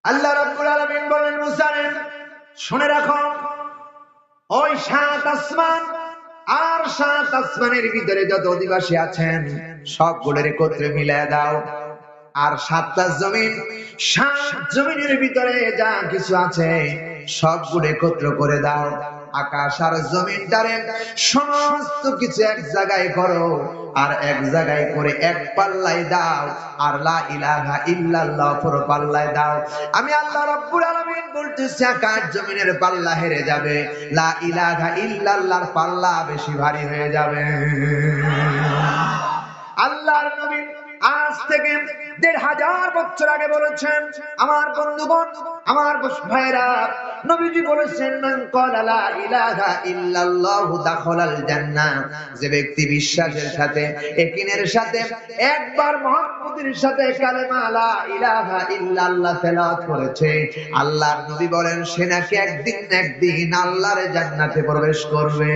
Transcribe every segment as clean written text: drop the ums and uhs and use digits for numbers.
আল্লাহ রাব্বুল আলামিন বলেন মুসা রে শুনে রাখো, ওই 7 আসমান আর 7 আসমানের ভিতরে যত অধিবাসী আছেন সবগুলোর একত্রে মিলায় দাও। আর 7টা জমিন, 7 জমিনের ভিতরে যা কিছু আছে সবগুলো একত্র করে দাও। আকাশ আর জমিনটারে সমস্ত কিছু এক জায়গায় করো, আর এক জায়গায় করে এক পাল্লায় দাও, আর লা ইলাহা ইল্লাল্লাহ পুরো পাল্লায় দাও। আমি আল্লাহ রাব্বুল আলামিন বলতেছি আকাশ জমিনের পাল্লা হেরে যাবে, লা ইলাহা ইল্লাল্লাহর পাল্লা বেশি ভারী হয়ে যাবে। আল্লাহর নবী আজ থেকে ১৫০০ বছর আগে বলেছেন, আমার বন্ধুগণ, আমার ভাইরা, নবীজি বলেছেন মান ক্বালা লা ইলাহা ইল্লাল্লাহু দাখালাল জান্নাহ, যে ব্যক্তি বিশ্বাসের সাথে ইয়াকিনের সাথে একবার মুহাম্মদের সাথে কালেমা লা ইলাহা ইল্লাল্লাহ তেলাওয়াত করেছে, আল্লাহর নবী বলেন সে নাকি একদিন না একদিন আল্লাহর জান্নাতে প্রবেশ করবে।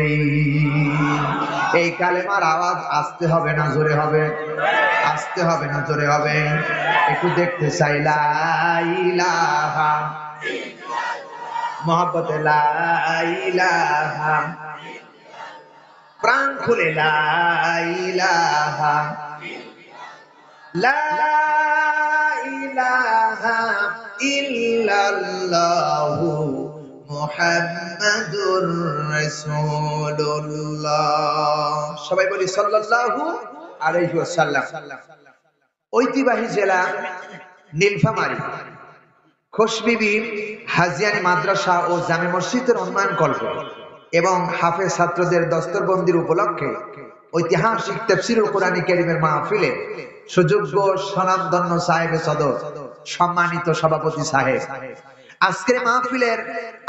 এই কালেমার আওয়াজ আসতে হবে না জোরে হবে? আসতে হবে না জোরে হবে? একটু দেখতে চাই। লা ইলাহা মুহাব্বত, লা ইলাহা, প্রাণ খুলে লা ইলাহা, লা ইলাহা ইল্লাল্লাহু মুহাম্মাদুর রাসূলুল্লাহ। সবাই বলি সাল্লাল্লাহু আলাইহি ওয়াসাল্লাম। ঐতিহ্যবাহী জেলা নীলফামারী খোশবিবি হাজিয়ানী মাদ্রাসা ও জামে মসজিদের উন্নয়ন কল্প এবং হাফেজ ছাত্রদের দস্তরবন্দির উপলক্ষে ঐতিহাসিক তাফসীরুল কোরআন কারীমের মাহফিলে সুযোগ্য স্বনামধন্য সাহেবে সদর, সম্মানিত সভাপতি সাহেব, আজকের মাহফিলের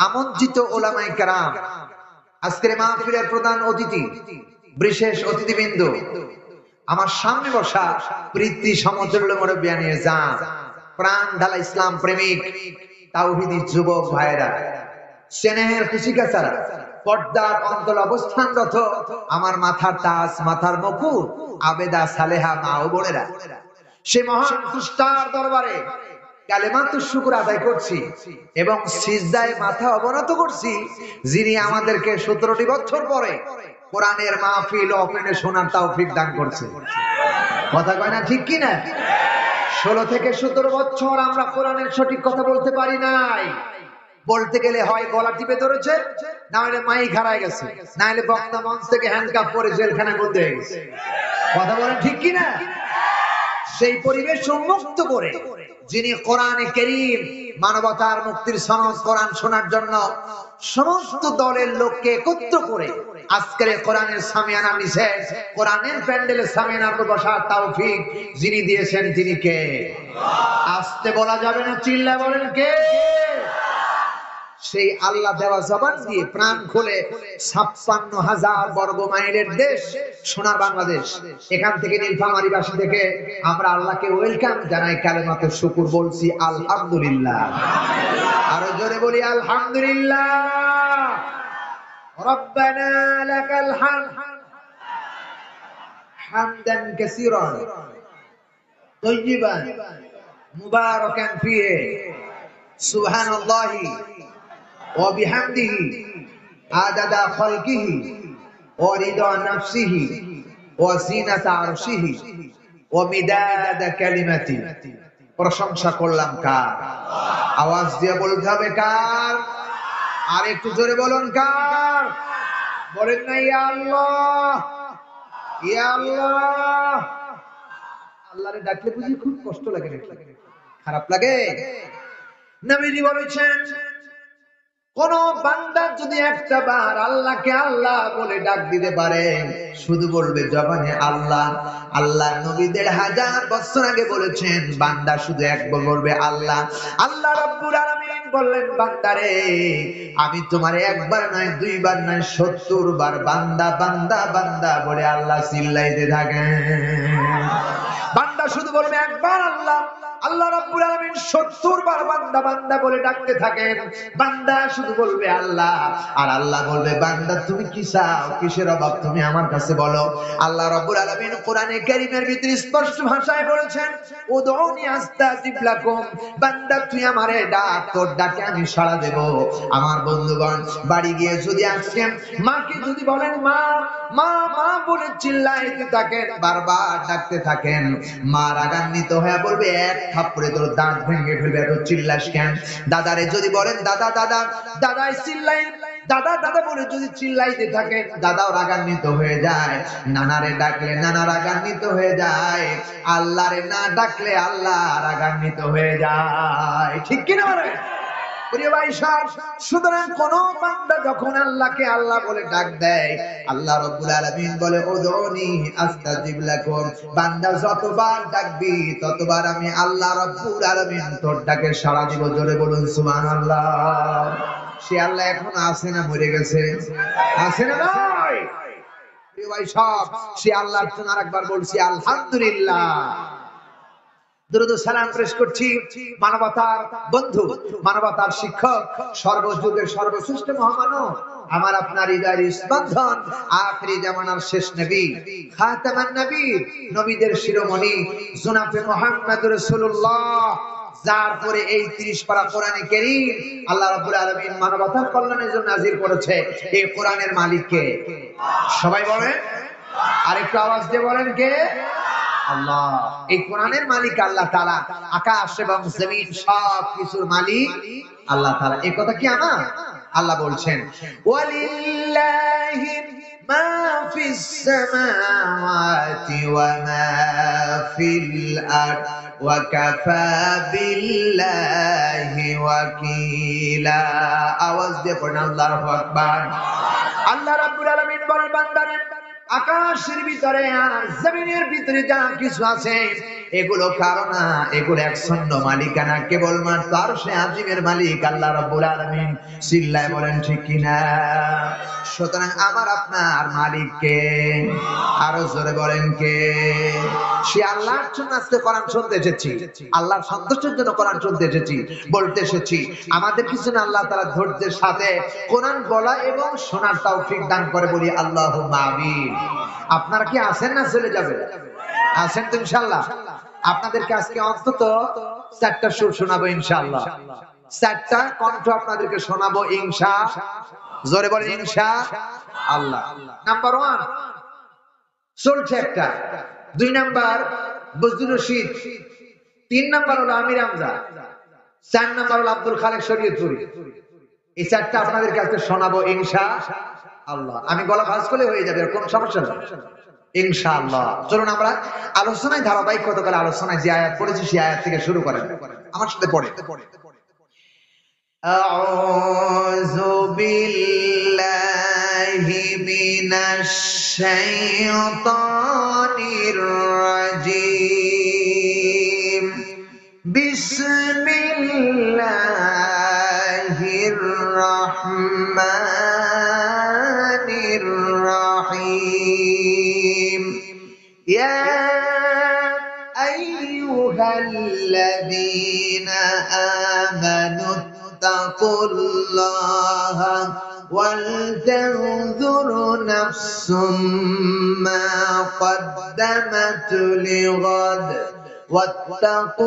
আমন্ত্রিত ওলামায়ে কেরাম, আজকের মাহফিলের প্রধান অতিথি, বিশেষ অতিথিবৃন্দ, আমার সামনে বসা প্রীতি সমতুল্য মুরব্বিয়ান নিজাম, প্রাণ ঢালা ইসলাম প্রেমিক তাওহীদি যুবক ভাইরা, স্নেহের খুশিকাছারা, পর্দার অন্তর অবস্থানরত আমার মাথার তাজ, মাথার মুকুট, আবেদা সালেহা মা ও বোনেরা, সে মহান স্রষ্টার দরবারে কালেমাতুশ শুকর আদায় করছি এবং সিজদায় মাথা অবনত করছি, যিনি আমাদেরকে 17টি বছর পরে কোরআনের মাহফিল ওপেনে শোনার তৌফিক দান করছে। কথা কয় না ঠিক কি না? 16 থেকে 17 বছর আমরা কোরআনের সঠিক কথা বলতে পারি নাই। বলতে গেলে হয় গলা টিপে ধরেছে, না হলে মাইক হারায় গেছে, না হলে বক্তা মঞ্চ থেকে হ্যান্ডকাপ পরে জেলখানায় বন্দী হয়ে গেছে। কথা বলেন ঠিক কি না? সেই পরিবেশ উন্মুক্ত করে যিনি কোরআনে কারীম মানবতার মুক্তির সনদ কোরআন শোনার জন্য সমস্ত দলের লোককে একত্র করে আজকের কোরআনের সামিয়ানা নিচে কোরআনের প্যান্ডেলে সামিয়ানার উপর বসার তৌফিক যিনি দিয়েছেন তিনি কে? আস্তে বলা যাবে না, চিল্লায় বলেন কে? সেই আল্লাহ দেওয়া জবান দিয়ে প্রাণ খুলে ৫৬,০০০ বর্গ মাইলের দেশ সোনার বাংলাদেশ, এখান থেকে নীলফামারীবাসী থেকে আমরা আল্লাহকে ওয়েলকাম জানাই, কালেমাতুশ শুকর বলছি আলহামদুলিল্লাহ। আরো জোরে বলি আলহামদুলিল্লাহ। রব্বানা লাকাল হামদ হামদান কাসীরান তাইয়িবান মুবারাকান ফিহি সুবহানাল্লাহি ওয়া বিহামদিহি আদাদা খালকিহি ওয়া রিদা নাফসিহি ওয়া জিনাতা আরশিহি ওয়া মিদাদা কালিমাতি। প্রশংসা করলাম কার? আওয়াজ দিয়ে বলতে হবে কার? আর একটু জোরে বলুন কার? বলেন না ইয়া আল্লাহ, ইয়া আল্লাহ। আল্লাহরে ডাকলে বুঝি খুব কষ্ট লাগে নাকি? খারাপ লাগে? নবীজি বলেছেন কোন বান্দা যদি একটা বার আল্লাহকে আল্লাহ বলে ডাক দিতে পারে, শুধু বলবে জবানে আল্লাহ আল্লাহ, নবী ১৫০০ বছর আগে বলেছেন বান্দা শুধু একবার বলবে আল্লাহ, আল্লাহ রাব্বুল আলামিন বললেন বান্দারে আমি তোমার একবার নয়, দুইবার নয়, ৭০ বার বান্দা বান্দা বান্দা বলে আল্লাহ চিল্লাইতে থাকেন। বান্দা শুধু বলবে একবার আল্লাহ আল্লাহ রাব্বুল আলামিন 70 বার বান্দা বান্দা বলে ডাকতে থাকেন। বান্দা শুধু বলবে আল্লাহ, আর আল্লাহ বলবে বান্দা তুমি কি চাও, কিসের অভাব তুমি আমার কাছে বলো। আল্লাহ রাব্বুল আলামিন কোরআনে কারীমের ভিতরে স্পষ্ট ভাষায় বলেছেন, উদউনি আস্তাজিব লাকুম, বান্দা তুই আমারে ডাক, তোর ডাকে আমি সাড়া দেব। আমার বন্ধুগণ, বাড়ি গিয়ে যদি আজকে মাকে যদি বলেন মা মা মা বলে চিল্লাইতে থাকেন, বারবার ডাকতে থাকেন, মা রাগান্বিত হয়ে বলবে এক থাপ্পড়ে তোর দাঁত ভেঙে ফেলবে, এত চিল্লাস কেন। দাদারে যদি বলেন দাদা দাদা দাদাই চিল্লাই, দাদা দাদা বলে যদি চিল্লাইতে থাকেন, দাদাও রাগান্বিত হয়ে যায়। নানারে ডাকলে নানা রাগান্বিত হয়ে যায়। আল্লাহরে না ডাকলে আল্লাহ রাগান্বিত হয়ে যায়। ঠিক কিনা বলেন? প্রিয় ভাই সাহেব, সুতরাং কোন বান্দা যখন আল্লাহকে আল্লাহ বলে ডাক দেয়, আল্লাহ রাব্বুল আলামিন বলে উদউনি আস্তাজিব লাকুম, বান্দা যতবার ডাকবি ততবার আমি আল্লাহ রাব্বুল আলামিন তোর ডাকে সাড়া দিব। জোরে বলুন সুবহানাল্লাহ। সে আল্লাহ এখন আছে না মরে গেছে? আছে না নাই? প্রিয় ভাই সাহেব, সে আল্লাহর জন্য আরেকবার বলছি আলহামদুলিল্লাহ। দুরূদ ও সালাম পেশ করছি মানবতার বন্ধু, মানবতার শিক্ষক, সর্বযুগের সর্বশ্রেষ্ঠ মহামানব, আমার আপনার হৃদয়ের স্পন্দন, আখিরি জামানার শেষ নবী, খাতামান নবী, নবীদের শিরোমণি জনাবে মুহাম্মদ রাসূলুল্লাহ, যার পরে এই 30 পারা কোরআনে কারীম আল্লাহ রাব্বুল আলামিন মানবতার কল্যাণের জন্য নাযিল করেছে। এই কোরআনের মালিক কে? সবাই বলেন, আরেকটু আওয়াজ দিয়ে বলেন কে? আল্লাহ। এই কোরআনের মালিক আল্লাহ তাআলা, আকাশ এবং জমিন সব কিছুর মালিক আল্লাহ তাআলা। এই কথা কি আমার? আল্লাহ বলছেন ওয়ালিল্লাহি মা ফিস সামাওয়াতি ওয়া মা ফিল আরদ ওয়া কাফা বিল্লাহি ওয়াকিলা। আওয়াজ দিয়ে পড়েন আল্লাহু আকবার। আল্লাহ রাব্বুল আলামিন বলেন বান্দারে, আকাশের ভিতরে আর জমিনের ভিতরে যা কিছু আছে এগুলো কারো না, এগুলো একশূন্য মালিকানা কেবলমাত্র আরশে আজিমের মালিক আল্লাহ রাব্বুল আলামিন। চিল্লায় বলেন ঠিক কিনা? সুতরাং আমার আপনার মালিক কে? আরো জোরে বলেন কে? সে আল্লাহর জন্য আজকে কোরআন শুনতে এসেছি, আল্লাহর সন্তুষ্টির জন্য কোরআন শুনতে এসেছি, বলতে এসেছি। আমাদের কিছু না আল্লাহ তাআলা ধৈর্যের সাথে কোরআন বলা এবং শোনার তৌফিক দান করে, বলি আল্লাহুম্মা আমিন। আপনারা কি আছেন না চলে যাবে? আছেন তো ইনশাআল্লাহ? আপনাদেরকে আজকে অন্তত 4টা সুর শোনাবো ইনশাআল্লাহ, 4টা কণ্ঠ আপনাদেরকে শোনাবো ইনশাআল্লাহ। জোরে বলেন ইনশাআল্লাহ। নাম্বার 1 চলছে একটা, 2 নাম্বার বজলুর রশিদ, 3 নাম্বার হলো আমির হামজা, 4 নাম্বার হলো আব্দুল খালেক শরীয়তপুরি। এই 4টা আপনাদের কাছে শোনাবো ইনশাআল্লাহ। আমি গলা ভাঁজ করলে হয়ে যাবে, কোনো সমস্যা নেই ইনশাআল্লাহ। চলুন আমরা আলোচনায় ধারাবাহিকতার আলোচনায় যে আয়াত পড়েছি সেই আয়াত থেকে শুরু করেন, আমার সাথে পড়ে। আউযু বিল্লাহি মিনাশ শাইতানির রাজীম। বিসমিল্লাহির রাহমানির রাহিম। ইয়া আইয়ুহাল্লাযীনা আমানু তাকুল্লাহা ওয়াল তানজুরু নাফসুম মা কদ্দামাত লিগাদ ওয়াত্তাকুল্লাহ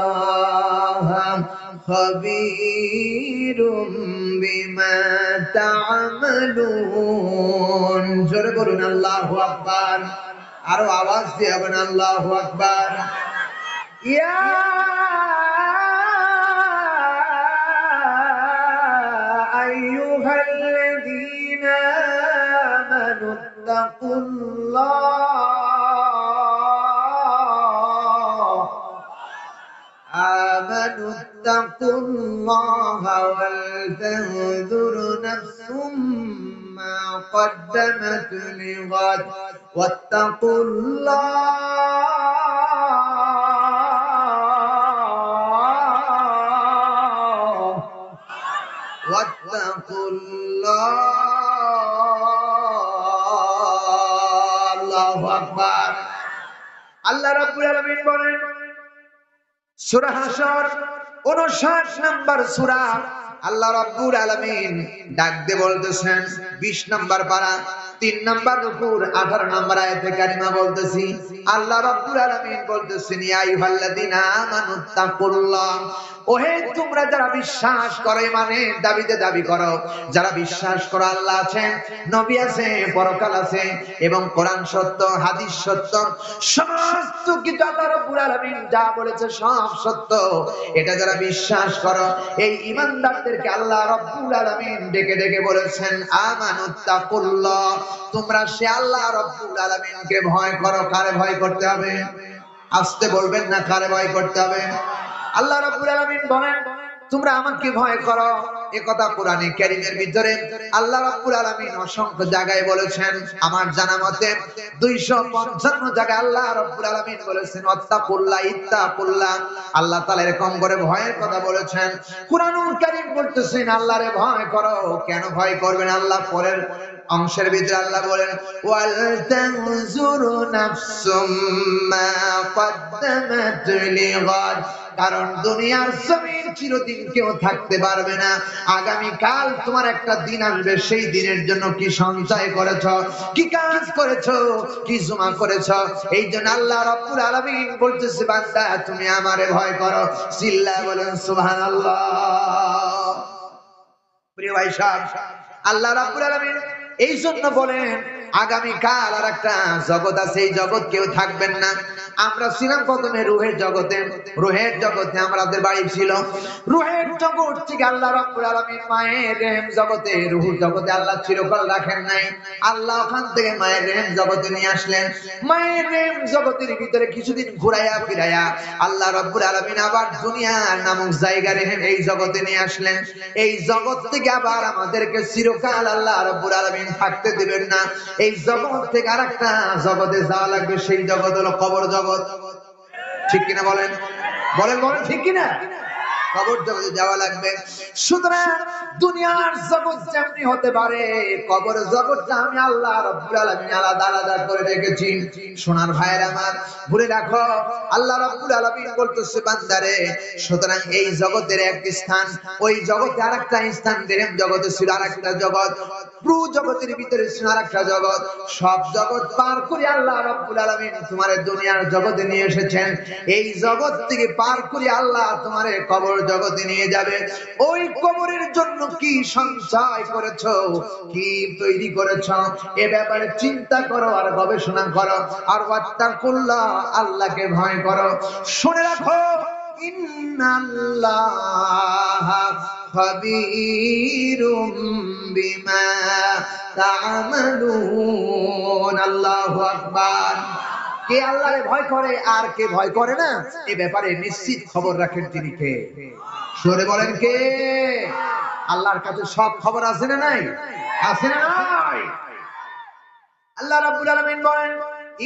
ইন্নাল্লাহা খাবীরুম বিমা তা'মালুন। জোরে বলুন আল্লাহু আকবার। আরো আওয়াজ দিয়ে বলুন আল্লাহু আকবার। ইয়া আইয়ুহাল্লাযীনা আমানু তাকুল্লাহা ওয়াল তানজুরু নাফসুম মা قدمت لغد واتقوا الله واتقوا الله আকবার। আল্লাহ রাব্বুল আলামিন বলেন সূরা হাসর 59 নম্বর সূরা, আল্লাহ রাব্বুল আলামিন ডাক দিয়ে বলতেছেন 20 নম্বর পারা 3 নম্বর রুকুর 18 নম্বর আয়াতে কারিমা বলতেছি, আল্লাহ রাব্বুল আলামিন বলতেছেন ইয়া আইয়ুহাল্লাযীনা আমানুত্তাকুল্লাহ, ওহে তোমরা যারা বিশ্বাস করো, মানে দাবি করো, যারা বিশ্বাস করো আল্লাহ আছেন, নবী আছে, পরকাল আছে এবং কোরআন সত্য, হাদিস সত্য, সমস্ত কিছু আল্লাহ রাব্বুল আলামিন যা বলেছে সব সত্য, এটা যারা বিশ্বাস করো, এই ঈমানদারদেরকে আল্লাহ রাব্বুল আলামিন ডেকে ডেকে বলেছেন আমানুত্তাকুল্লাহ, তোমরা সে আল্লাহ রাব্বুল আলামিনকে ভয় করো। কারে ভয় করতে হবে? আসতে বলবেন না, কারে ভয় করতে হবে? আল্লাহ রাব্বুল আলামিন বলেন তোমরা আমাকে ভয় করো। একথা কোরআনে কারীমের ভিতরে আল্লাহ রাব্বুল আলামিন অসংখ্য জায়গায় বলেছেন। আমার জানা মতে 255 জায়গায় আল্লাহ রাব্বুল আলামিন বলেছেন ওয়াত্তাকুল্লাহ ইত্তাকুল্লাহ। আল্লাহ তাআলা এরকম করে ভয়ের কথা বলেছেন। কুরআনুল কারীম বলতেছেন আল্লাহরে ভয় করো। কেন ভয় করবেন? আল্লাহ পরের অংশের ভিতরে আল্লাহ বলেন ওয়াল তানজুরু নাফসুম মা কদ্দামাত লিগাদ, কারণ দুনিয়ার জমিন চিরদিন কেউ থাকতে পারবে না। আগামী কাল তোমার একটা দিন আসবে, সেই দিনের জন্য কি সঞ্চয় করেছো, কি কাজ করেছো, কি জমা করেছো। এই জন্য আল্লাহ রাব্বুল আলামিন বলতেছে বান্দা তুমি আমারে ভয় করো। চিল্লায়ে বলেন সুবহানাল্লাহ। প্রিয় ভাই সাহেব, আল্লাহ রাব্বুল আলামিন এই জন্য বলেন আগামী কাল আর একটা জগৎ আছে, এই জগৎ কেউ থাকবেন না। আমরা ছিলাম প্রথমে রুহের জগতে, রুহের জগতে আমাদের বাড়ি ছিল। রুহের জগৎ থেকে আল্লাহ রাব্বুল আলামিন মায়ের রেহেম জগতে, রুহ জগতে আল্লাহ চিরকাল রাখেন নাই। আল্লাহ ওখান থেকে মায়ের রেহেম জগতে নিয়ে আসলেন। মায়ের রেহেম জগতের ভিতরে কিছুদিন ঘুরাইয়া ফিরাইয়া আল্লাহ রাব্বুল আলামিন আবার দুনিয়া নামক জায়গা রেহেম এই জগতে নিয়ে আসলেন। এই জগৎ থেকে আবার আমাদেরকে চিরকাল আল্লাহ রাব্বুল আলামিন থাকতে দিবেন না। এই জগৎ থেকে আরেকটা জগতে যাওয়া লাগবে, সেই জগৎ হলো কবর জগৎ। ঠিক কিনা বলেন? বলেন বলেন ঠিক কিনা? কবর জগতে যাওয়া লাগবে। সুতরাং দুনিয়ার জগৎ যেমনি হতে পারে, কবর জগৎটা আমি আল্লাহ রাব্বুল আলামিন আলাদা আলাদা করে রেখেছি। সোনার ভাইয়েরা আমার, ভুলে রাখো আল্লাহ রাব্বুল আলামিন বলতেছে বান্দারে, সুতরাং এই জগতের এক স্থান, ওই জগতে আরেকটা স্থান, রেহেম জগতে ছিল আরেকটা জগৎ, রূহ জগতের ভিতরে ছিল আরেকটা জগৎ। সব জগৎ পার করে আল্লাহ রাব্বুল আলামিন তোমারে দুনিয়ার জগতে নিয়ে এসেছেন। এই জগৎ থেকে পার করে আল্লাহ তোমারে কবর জগতে নিয়ে যাবে। ওই কবরের জন্য কি সঞ্চয় করেছো, কি তৈরি করেছো, এ ব্যাপারে চিন্তা করো আর গবেষণা করো। আর ওয়াত্তাকুল্লাহ, আল্লাহকে ভয় করো। শুনে রাখো ইন্নাল্লাহা খাবীরুম বিমা তা'মালুন। আল্লাহু আকবার। কে আল্লাহরে ভয় করে আর কে ভয় করে না, এ ব্যাপারে নিশ্চিত খবর রাখেন তিনি কে। সরে বলেন কে? আল্লাহর কাছে সব খবর আছে না নাই? আছে না নাই? আল্লাহ রাব্বুল আলামিন বলেন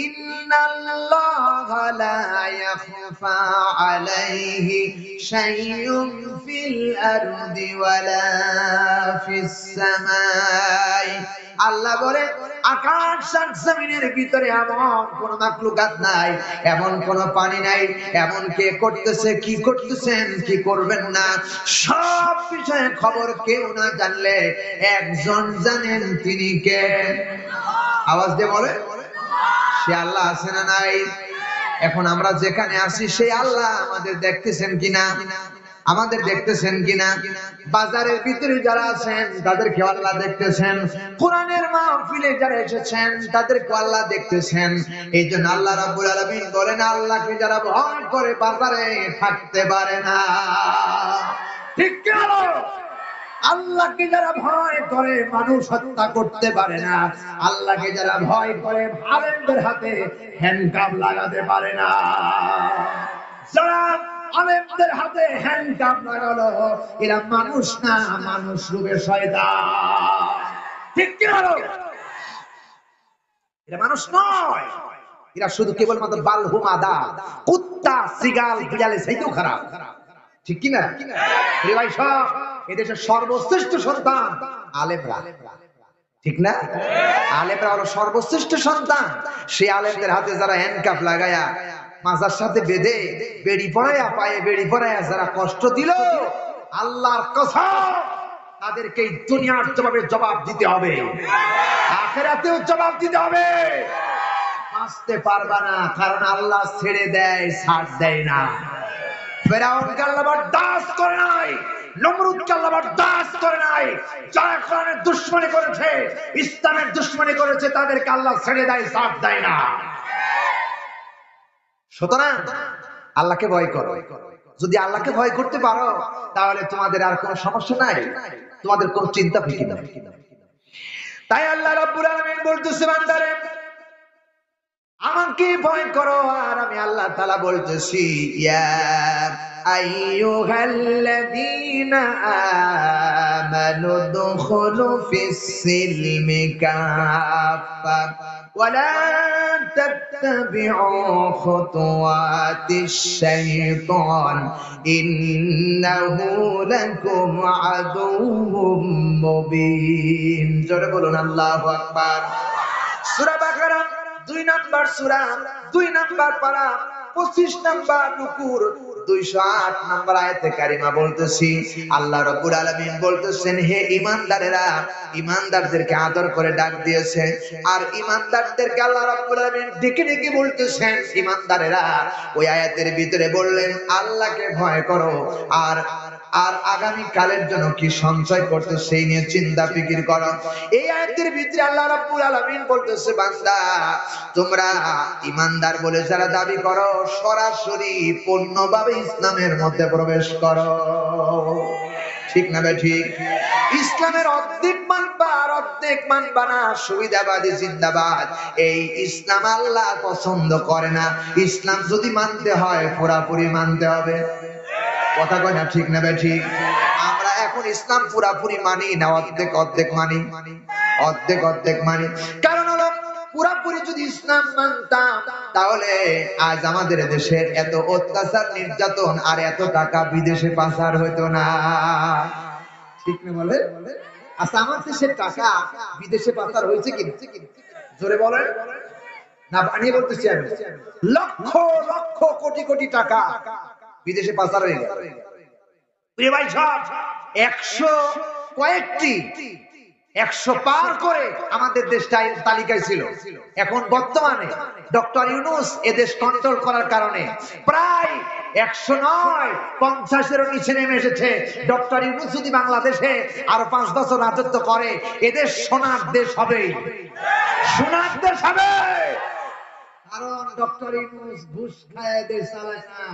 ইন্নাল্লাহা লা ইয়াখফা আলাইহি শাইউন ফিল আরদি ওয়ালা ফিস সামাই। আল্লাহ বলে আকাশ আর জমিনের ভিতরে এমন কোন মাখলুকাত নাই, এমন কোন পানি নাই, এমন কে করতেছে, কি করতেছেন, কি করবেন না, সব বিষয়ে খবর কেউ না জানলে একজন জানেন, তিনি কে? আওয়াজ দিয়ে বলে সে আল্লাহ আছে না নাই? এখন আমরা যেখানে আছি সেই আল্লাহ আমাদের দেখতেছেন কিনা, আমাদের দেখতেছেন কিনা? বাজারের ভিতরে যারা আছেন তাদেরকে আল্লাহ দেখতেছেন, কোরআনের মাহফিলে যারা এসেছেন তাদেরকে আল্লাহ দেখতেছেন। এই জন্য আল্লাহ রাব্বুল আলামিন বলেন আল্লাহকে যারা ভয় করে বাজারে থাকতে পারে না। ঠিক কি? আল্লাহকে যারা ভয় করে মানুষ হত্যা করতে পারে না। আল্লাহকে যারা ভয় করে আলেমদের হাতে হ্যান্ডকাপ লাগাতে পারে না। যারা আলেমদের হাতে হ্যান্ডকাপ লাগালো এরা মানুষ না, মানুষ রূপে শয়তান। ঠিক কি বলো? এরা মানুষ নয়, এরা শুধু কেবলমাত্র বালহুম আদা, কুত্তা, সিগাল, বিড়ালের চাইতেও খারাপ। ঠিক কি না? ভাই সব এদেশের সর্বশ্রেষ্ঠ সন্তান আলেমরা। ঠিক না? আলেমরা হলো সর্বশ্রেষ্ঠ সন্তান। সেই আলেমদের হাতে যারা হ্যান্ডকাপ লাগায়া মাজার সাথে বেঁধে বেড়ি পড়ায়া পায়ে বেড়ি পড়ায়া যারা কষ্ট দিল, আল্লাহর কসম তাদেরকে এই দুনিয়ার জবাব দিতে হবে, আখিরাতেও জবাব দিতে হবে। বাঁচতে পারবা না, কারণ আল্লাহ ছেড়ে দেয়, ছাড় দেয় না। ফেরাউনকে আল্লাহ বরদাস্ত করে নাই, নমরুদকে আল্লাহ বরদাস্ত করে নাই। যারা কোরআনের দুশমনি করেছে, ইসলামের দুশমনি করেছে, তাদেরকে আল্লাহ ছেড়ে দেয়, ছাড় দেয় না। সুতরাং আল্লাহকে ভয় করো। যদি আল্লাহকে ভয় করতে পারো, তাহলে তোমাদের আর কোনো সমস্যা নাই, তোমাদের কোনো চিন্তা ফিকির নাই। তাই আল্লাহ রাব্বুল আলামিন বলতেছে, বান্দারে আমাকে ভয় করো। আর আমি আল্লাহ তাআলা বলতেছি, ইয়া আইয়ুহাল্লাযীনা আমানু দুখুলু ফিস-সিলমি কাফা ওয়া লা তাত্তাবিউ খুতুওয়াতিশ শাইতান ইন্নাহু লাকুম আদুউম মুবিন। জোরে বলুন আল্লাহু আকবার। সূরা বাকারা 2 নাম্বার সূরা, 2 নাম্বার পারা, 25 নাম্বার রুকুর 208 নাম্বার আয়াতে কারিমা বলতেছি, আল্লাহ রাব্বুল আলামিন বলতেছেন, হে ঈমানদারেরা, ঈমানদারদেরকে আদর করে ডাক দিয়েছে। আর ঈমানদারদেরকে আল্লাহ রাব্বুল আলামিন ডেকে ডেকে বলতেছেন, ঈমানদারেরা, ওই আয়াতের ভিতরে বললেন আল্লাহকে ভয় করো, আর আর আগামী কালের জন্য কি সঞ্চয় করতে সেই নিয়ে চিন্তা ফিকির করো। এই আয়াতের ভিতরে আল্লাহ রাব্বুল আলামিন বলতেছে, বান্দা তোমরা ঈমানদার বলে যারা দাবি করো, সরাসরি পূর্ণভাবে ইসলামের মধ্যে প্রবেশ করো। ঠিক না বে ঠিক? ইসলামের অর্ধেক মানবা আর অর্ধেক মানবা না, সুবিধাবাদী জিন্দাবাদ। এই ইসলাম আল্লাহ পছন্দ করে না। ইসলাম যদি মানতে হয় পুরাপুরি মানতে হবে। কথা কয় না, ঠিক না বে ঠিক? আমরা এখন ইসলাম পুরাপুরি মানি না, অর্ধেক অর্ধেক মানি, অর্ধেক অর্ধেক মানি। কারণ হলো পুরাপুরি যদি ইসলাম মানতাম, তাহলে আজ আমাদের দেশের এত অত্যাচার নির্যাতন আর এত টাকা বিদেশে পাচার হইতো না। ঠিক না বলে? আচ্ছা, আমার দেশের টাকা বিদেশে পাচার হয়েছে কি? জোরে বলেন না, বানিয়ে বলতেছি আমি। লক্ষ লক্ষ কোটি কোটি টাকা বিদেশে পাচার হয়ে গেল। প্রিয় ভাই সব 100 কয়েকটি 100 পার করে আমাদের দেশটা তালিকায় ছিল। এখন বর্তমানে ডক্টর ইউনূস এদেশ কন্ট্রোল করার কারণে প্রায় 100 নয় 50-এরও নিচে নেমে এসেছে। ডক্টর ইউনূস যদি বাংলাদেশে আরো 5 বছর রাজত্ব করে, এদেশ সোনার দেশ হবে, সোনার দেশ হবে। কারণ ডক্টর ইউনূস ঘুষ খায় দেশ চালায় না।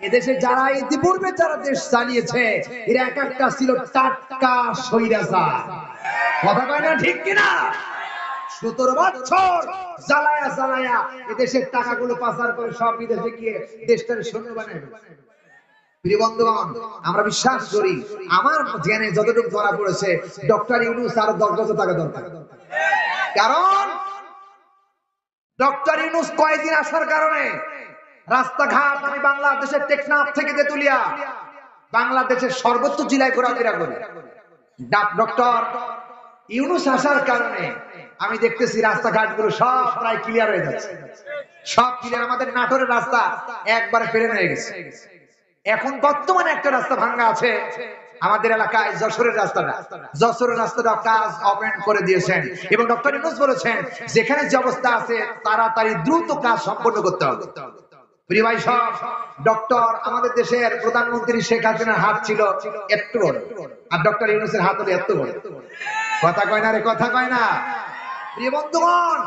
এদেশে যারা ইতিপূর্বে যারা দেশ চালিয়েছে, এরা এক একটা ছিল টাটকা স্বৈরাচার। কথা কয় না, ঠিক কিনা? 17 বছর জ্বালায়া জ্বালায়া এদেশের টাকাগুলো পাচার করে সব বিদেশে গিয়ে দেশটাকে শূন্য বানায়। প্রিয় বন্ধুগণ, আমরা বিশ্বাস করি, আমার জ্ঞানে যতটুকু ধরা পড়েছে, ডক্টর ইউনূস আরো 10 বছর টাকা দরকার। কারণ ডক্টর ইউনূস কয়েকদিন আসার কারণে রাস্তাঘাট, আমি বাংলাদেশের টেকনাফ থেকে তেতুলিয়া বাংলাদেশের সর্বোচ্চ জেলায় ঘোরাফেরা করি। ডক্টর ইউনূস আসার কারণে আমি দেখতেছি রাস্তাঘাট গুলো সব প্রায় ক্লিয়ার হয়ে যাচ্ছে, সব ক্লিয়ার। আমাদের নাটোরের রাস্তা একবারে প্লেন হয়ে গেছে। এখন বর্তমানে একটা রাস্তা ভাঙা আছে আমাদের এলাকায়, যশোরের রাস্তাটা, যশোরের রাস্তাটা কাজ ওপেন করে দিয়েছেন। এবং ডক্টর ইউনূস বলেছেন, যেখানে যে অবস্থা আছে তাড়াতাড়ি দ্রুত কাজ সম্পন্ন করতে হবে। প্রিয় ভাই সব, ডক্টর আমাদের দেশের প্রধানমন্ত্রী শেখ হাসিনার হাত ছিল একটু বড়, আর ডক্টর ইউনূসের হাত হলো এত বড়। কথা কয় না রে, কথা কয় না। প্রিয় বন্ধুগণ,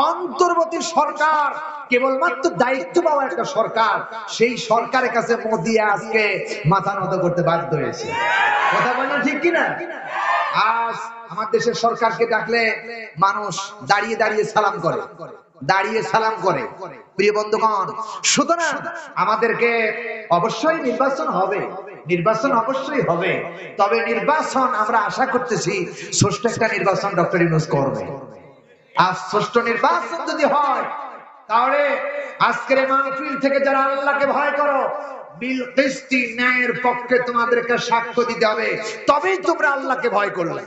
অন্তর্বর্তী সরকার কেবলমাত্র দায়িত্ব পাওয়া একটা সরকার, সেই সরকারের কাছে মোদি আজকে মাথা নত করতে বাধ্য হয়েছে। কথা কয় না, ঠিক কিনা? আজ আমার দেশের সরকারকে ডাকলে মানুষ দাঁড়িয়ে দাঁড়িয়ে সালাম করে, দাঁড়িয়ে সালাম করে। প্রিয় বন্ধুগণ, সুতরাং আমাদেরকে অবশ্যই নির্বাচন হবে, নির্বাচন অবশ্যই হবে। তবে নির্বাচন আমরা আশা করতেছি সুষ্ঠু একটা নির্বাচন ডক্টর ইউনূস করবে। আর সুষ্ঠু নির্বাচন যদি হয়, তাহলে আজকের মাহফিল থেকে যারা আল্লাহকে ভয় করো, বিল কিসতি, ন্যায়ের পক্ষে তোমাদেরকে সাক্ষ্য দিতে হবে, তবেই তোমরা আল্লাহকে ভয় করবে।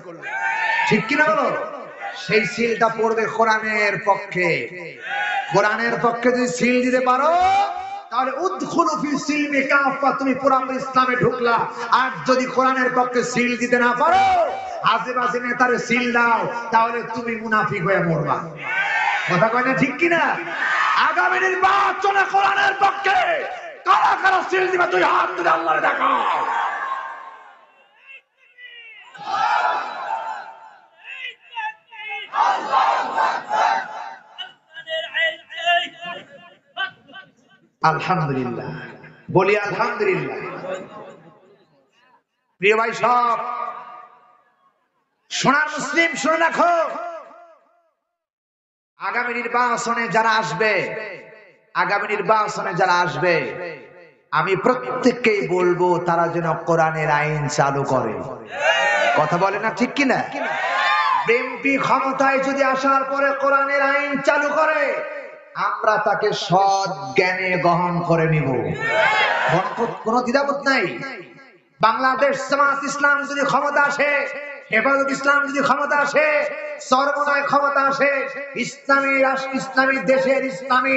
ঠিক কিনা বলো? সেই সিলটা পড়বে কোরআনের পক্ষে। কোরআনের পক্ষে যদি সিল দিতে পারো তাহলে উদখুলু ফি সিলমি কাফা, তুমি পুরোপুরি ইসলামে ঢুকলা। আর যদি কোরআনের পক্ষে সিল দিতে না পারো, আজেবাজে নেতারে সিল দাও, তাহলে তুমি মুনাফিক হয়ে মরবা। কথা কয় না ঠিক কিনা? আগামী নির্বাচনে কোরআনের পক্ষে কারা কারা সিল দিবে তুই হাত তুলে আল্লাহরে দেখাও। আলহামদুলিল্লাহ, বলি আলহামদুলিল্লাহ। প্রিয় ভাই সব, সোনার মুসলিম শুনে রাখো, আগামী নির্বাচনে যারা আসবে, আগামী নির্বাচনে যারা আসবে, আমি প্রত্যেককেই বলবো তারা যেন কোরআনের আইন চালু করে। কথা বলে না ঠিক কিনা? বিএনপি ক্ষমতায় যদি আসার পরে কোরআনের আইন চালু করে, আমরা তাকে সৎ জ্ঞানে গ্রহণ করে নিব, কোনো দ্বিধাবোধ নাই। বাংলাদেশ জামাত ইসলাম যদি ক্ষমতা আসে, হেফাজত ইসলাম যদি ক্ষমতা আসে, সর্বদয় ক্ষমতা আসে, ইসলামী রাষ্ট্র, ইসলামী দেশের ইসলামী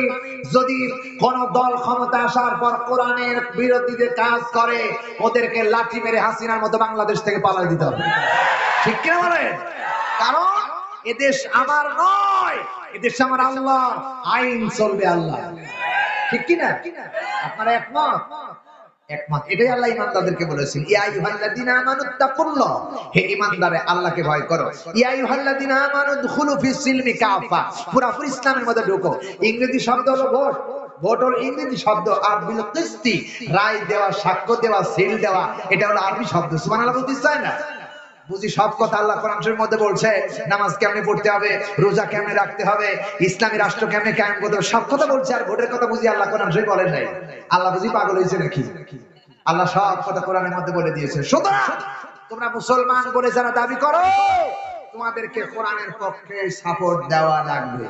যদি কোন দল ক্ষমতা আসার পর কোরআনের বিরোধীদের কাজ করে, ওদেরকে লাঠি মেরে হাসিনার মতো বাংলাদেশ থেকে পালাই দিতে হবে। ঠিক কিনা বলেন? কারণ এদেশ আমার নয়, এদেশ আমার আল্লাহ, আইন চলবে আল্লাহ। ঠিক কিনা? আপনারা একমত? একমত। এটাই আল্লাহ ঈমানদারদেরকে বলেছেন, ইয়া আইয়ুহাল্লাযীনা আমানুত্তাকুল্লাহ, হে ঈমানদারে আল্লাহকে ভয় করো। ইয়া আইয়ুহাল্লাযীনা আমানু দুখুলু ফিস সিলমি কাফা, পুরোপুরি ইসলামের মধ্যে ঢুকো। ইংরেজি শব্দ হলো ভোট, ভোট হলো ইংরেজি শব্দ। আর বিল কিসতি, রায় দেওয়া, সাক্ষ্য দেওয়া, সিল দেওয়া, এটা হলো আরবি শব্দ। সুবহানাল্লাহ বলতে চায় না? বুঝি সব কথা আল্লাহ কোরআন শরীফের মধ্যে বলছে। নামাজ কেমনে পড়তে হবে, রোজা কেমনে রাখতে হবে, ইসলামী রাষ্ট্র কেমনে কায়েম করতে হবে, সব কথা বলছে। আর ভোটের কথা বুঝি আল্লাহ কোরআন শরীফ বলেন নাই? আল্লাহ বুঝি পাগল হয়েছে নাকি? আল্লাহ সব কথা কোরআনের মধ্যে বলে দিয়েছে। সুতরাং তোমরা মুসলমান বলে যারা দাবি করো, তোমাদেরকে কোরআনের পক্ষে সাপোর্ট দেওয়া লাগবে।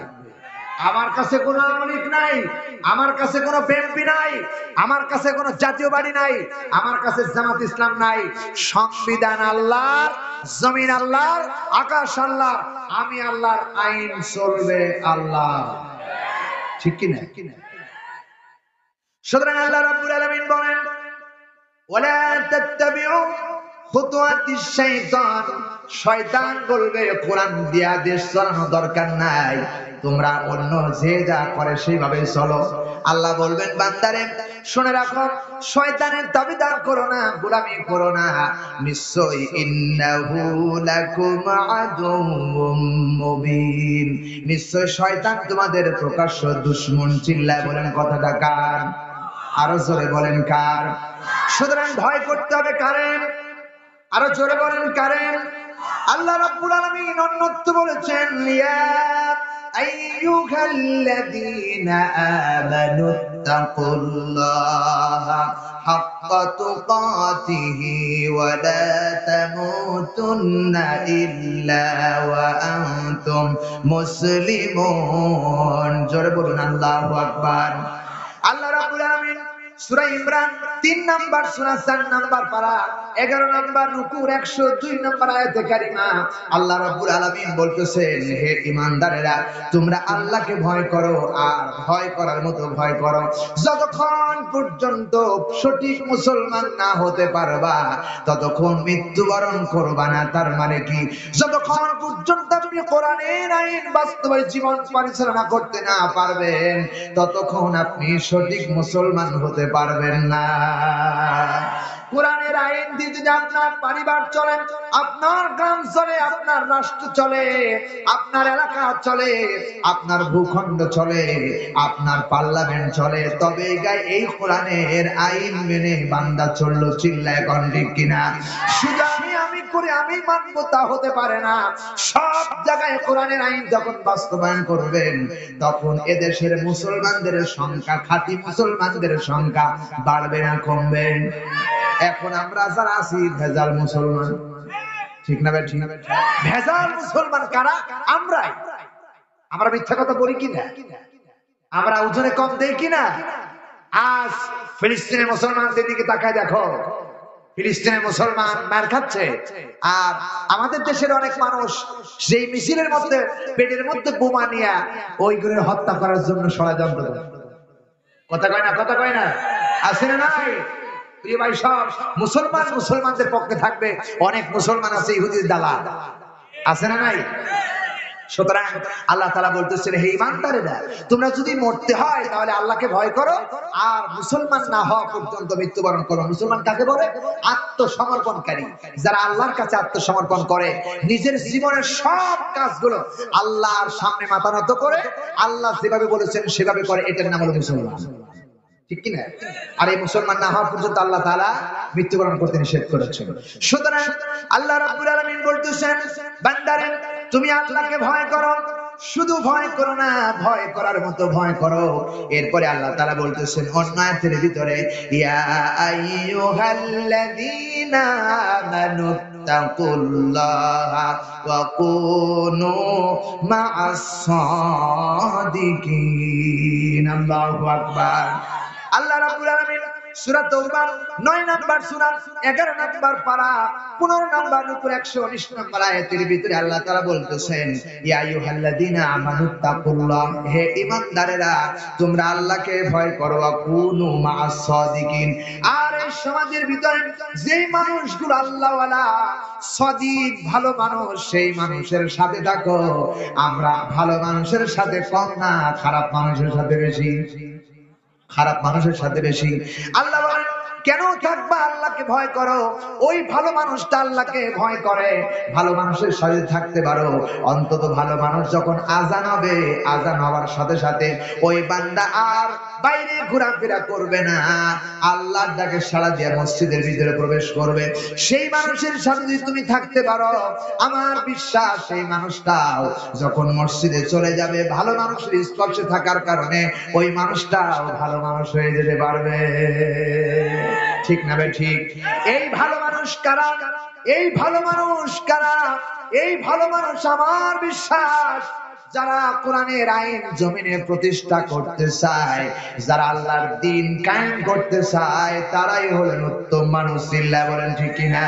আমার কাছে কোনো আমলিক নাই, আমার কাছে কোনো বিএনপি নাই, আমার কাছে কোনো জাতীয় বাড়ি নাই, আমার কাছে জামাত ইসলাম নাই। সংবিধান আল্লাহর, জমিন আল্লাহর, আকাশ আল্লাহর, আমি আল্লাহর, আইন চলবে আল্লাহ। ঠিক কি না? সুতরাং আল্লাহ রাব্বুল আলামিন বলেন, ওয়ালা তাত্তাবিউ খুতুওয়াতিশ শাইতান, শয়তান বলবে কোরআন দিয়া দেশ চালানো দরকার নাই, তোমরা অন্য যে যা করে সেইভাবে চলো। আল্লাহ বলবেন, বান্দারে শুনে রাখো, শয়তানের তাবিদার করো না, গোলামি করো না। নিশ্চয় ইন্নাহু লাকুম আদুউম মুবিন, নিশ্চয় শয়তান তোমাদের প্রকাশ্য দুশমন। চিল্লায় বলেন কথাটা কার? আরো জোরে বলেন কার? সুতরাং ভয় করতে হবে কারেন? আরো জোরে বলেন কারেন? আল্লাহ রাব্বুল আলামিন অন্যত্র বলেছেন, ইয়া আইয়ুহাল্লাযীনা আমানুত্তাকুল্লাহা হাক্কা তুকাতিহি ওয়া লা তামুতুন্না ইল্লা ওয়া আনতুম মুসলিমুন। জোরে বলুন আল্লাহু আকবার। আল্লাহ রাব্বুল আলামিন সূরা ইমরান 3 নাম্বার সূরা 4 নাম্বার পারা 11 নাম্বার রুকুর 102 নাম্বার আয়াতে কারিমা আল্লাহ রাব্বুল আলামিন বলতেছেন, হে ঈমানদারেরা, তোমরা আল্লাহকে ভয় করো, আর ভয় করার মতো ভয় করো। যতক্ষণ পর্যন্ত সঠিক মুসলমান না হতে পারবা, ততক্ষণ মৃত্যুবরণ করবা না। তার মানে কি? যতক্ষণ পর্যন্ত আপনি কোরআনের আইন বাস্তবায়িত জীবন পরিচালনা করতে না পারবেন, ততক্ষণ আপনি সঠিক মুসলমান হতে পারবেন না। কোরআনের আইন দিয়ে যদি আপনার পরিবার চলে, আপনার গ্রাম চলে, আপনার রাষ্ট্র চলে, আপনার এলাকা চলে, আপনার ভূখণ্ড চলে, আপনার পার্লামেন্ট চলে, তবে এই কোরআনের আইন মেনে বান্দা চললো। চিল্লায় কোন ঠিক কিনা? শুধু আমি করে আমি মানবো তা হতে পারে না। সব জায়গায় কোরআনের আইন যখন বাস্তবায়ন করবেন, তখন এদেশের মুসলমানদের সংখ্যা, খাঁটি মুসলমানদের সংখ্যা বাড়বে না কমবে? এখন আমরা যারা আছি ভেজাল মুসলমান, ঠিক না ভাই? ঠিক না? ভেজাল মুসলমান কারা? আমরাই। আমরা মিথ্যা কথা বলি কিনা? আমরা ওজনে কম দেই কিনা? আজ ফিলিস্তিনের মুসলমানদের দিকে তাকায় দেখো, ফিলিস্তিনের মুসলমান মার খাচ্ছে, আর আমাদের দেশের অনেক মানুষ সেই মিছিলের মধ্যে পেটের মধ্যে বোমা নিয়ে ওইগুলোর হত্যা করার জন্য ষড়যন্ত্র করে। কথা কয় না, কথা কয় না, আছে না নাই? প্রিয় ভাই, সব মুসলমান মুসলমানদের পক্ষে থাকবে, অনেক মুসলমান আছে ইহুদির দালাল, আছে না নাই? সুতরাং আল্লাহ তাআলা বলতেছেন, হে ঈমানদারেরা, তোমরা যদি মরতে হয় তাহলে আল্লাহকে ভয় করো, আর মুসলমান না হওয়া পর্যন্ত মৃত্যুবরণ করো। মুসলমান কাকে বলে? আত্মসমর্পণকারী। যারা আল্লাহর কাছে আত্মসমর্পণ করে, নিজের জীবনের সব কাজগুলো আল্লাহর সামনে মাথা নত করে আল্লাহ যেভাবে বলেছেন সেভাবে করে, এটার নাম হলো মুসলমান। ঠিক কিনা? আর এই মুসলমান না হওয়া পর্যন্ত আল্লাহ তাআলা মৃত্যুবরণ করতে নিষেধ করেছেন। সুতরাং আল্লাহ রাব্বুল আলামিন বলতেছেন, বান্দারে তুমি আল্লাহকে ভয় করো, শুধু ভয় করো না, ভয় করার মতো ভয় করো। এরপরে আল্লাহ তাআলা বলতেছেন অন্য আয়াতের ভিতরে, ইয়া আইয়ুহাল্লাযীনা আমানু তাকুল্লাহা ওয়া কুনু মা'আস সাদিকিন। আল্লাহু আকবার। আল্লাহ রাব্বুল আলামিন সূরা তাওবা 9 নাম্বার সূরা 11 নাম্বার পারা 15 নাম্বার উপর 119 নাম্বার আয়াতের ভিতরে আল্লাহ তাআলা বলতেছেন, ইয়া আইয়ুহাল্লাযীনা আমানুত্তাকুল্লাহ, হে ঈমানদারেরা তোমরা আল্লাহকে ভয় করো, ওয়া কুনু মা'আস সাদিকিন। আর এই সমাজের ভিতরে যেই মানুষগুলো আল্লাহওয়ালা সাদিক ভালো মানুষ, সেই মানুষের সাথে থাকো। আমরা ভালো মানুষের সাথে কম না, খারাপ মানুষের সাথে বেশি, খারাপ মানুষের সাথে বেশি। আল্লাহ বলেন, কেন থাকবা? আল্লাহকে ভয় করো। ওই ভালো মানুষটা আল্লাহকে ভয় করে, ভালো মানুষের সাথে থাকতে পারো। অন্তত ভালো মানুষ যখন আজান হবে, আজান হওয়ার সাথে সাথে ওই বান্দা আর বাইরে ঘোরাফেরা করবে না, আল্লাহর ডাকে সাড়া দিয়ে মসজিদের ভিতরে প্রবেশ করবে। সেই মানুষের সাথে যদি তুমি থাকতে পারো, আমার বিশ্বাস সেই মানুষটাও যখন মসজিদে চলে যাবে, ভালো মানুষের স্পর্শে থাকার কারণে ওই মানুষটাও ভালো মানুষ হয়ে যেতে পারবে। ঠিক না বে ঠিক? এই ভালো মানুষ কারা? এই ভালো মানুষ কারা? এই ভালো মানুষ আমার বিশ্বাস যারা কোরআনের আইন জমিনে প্রতিষ্ঠা করতে চায়, যারা আল্লাহর দ্বীন কায়েম করতে চায়, তারাই হলেন উত্তম মানুষ। চিল্লায়ে বলেন ঠিক কিনা?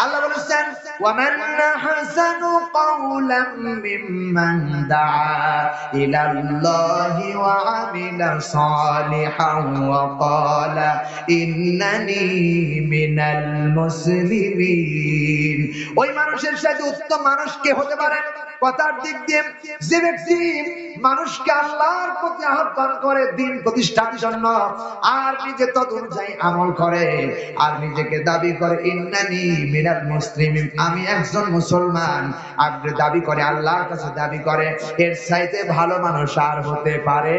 আল্লাহ বলেছেন, ওয়ামান আহসানু কাওলাম মিম্মান দাআ ইলাল্লাহি ওয়া আমিলা সালিহান ওয়া ক্বালা ইন্নানি মিনাল মুসলিমিন। ওই মানুষের সাথে উত্তম মানুষ কে হতে পারে? কথার দিক দিয়ে যে ব্যক্তি মানুষকে আল্লাহর প্রতি আহ্বান করে দ্বীন প্রতিষ্ঠার জন্য, আর নিজে তদ অনুযায়ী আমল করে, আর নিজেকে দাবি করে ইন্নানি মিনাল মুসলিমিন, আমি একজন মুসলমান, আপনি দাবি করে, আল্লাহর কাছে দাবি করে, এর চাইতে ভালো মানুষ আর হতে পারে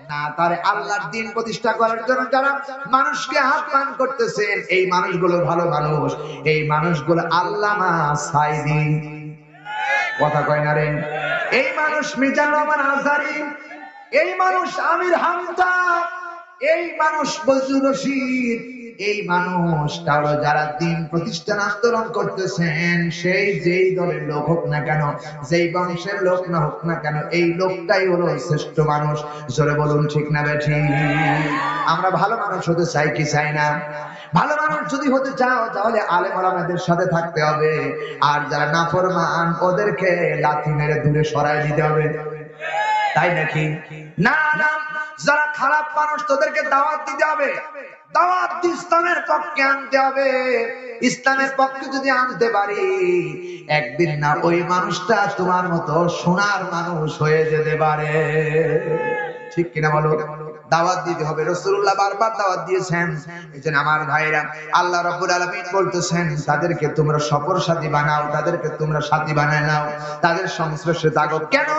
না। তারে আল্লাহর দ্বীন প্রতিষ্ঠা করার জন্য যারা মানুষকে আহ্বান করতেছেন, এই মানুষগুলো ভালো মানুষ। এই মানুষগুলো আল্লামা সাইদি, কথা কয় না রে, এই মানুষ মিজানুর রহমান আজহারী, এই মানুষ আমির হামজা, এই মানুষ বজলুর রশিদ, এই মানুষটারও যারা দ্বীন প্রতিষ্ঠান আন্দোলন করতেছেন, সেই যেই দলের লোক হোক না কেন, যেই বংশের লোক না হোক না কেন, এই লোকটাই হলো শ্রেষ্ঠ মানুষ। জোরে বলুন ঠিক না বেঠিক? আমরা ভালো মানুষ হতে চাই কি চাই না? ভালো মানুষ যদি হতে চাও তাহলে আলেম ওলামাদের সাথে থাকতে হবে, আর যারা নাফরমান ওদেরকে লাথি মেরে দূরে সরায় দিতে হবে। তাই নাকি? না না, যারা খারাপ মানুষ তাদেরকে দাওয়াত দিতে হবে, দাওয়াত ইসলামের পক্ষে আনতে হবে। ইসলামের পক্ষে যদি আনতে পারি, একদিন না ওই মানুষটা তোমার মতো সোনার মানুষ হয়ে যেতে পারে। ঠিক কিনা বলো? দাওয়াত দিতে হবে। রাসূলুল্লাহ বারবার দাওয়াত দিয়েছেন। এজন্য আমার ভাইরা, আল্লাহ রাব্বুল আলামিন বলতেছেন, তাদেরকে তোমরা সফর সাথী বানাও, তাদেরকে তোমরা সাথী বানায় নাও, তাদের সংস্পর্শে থাকো। কেন?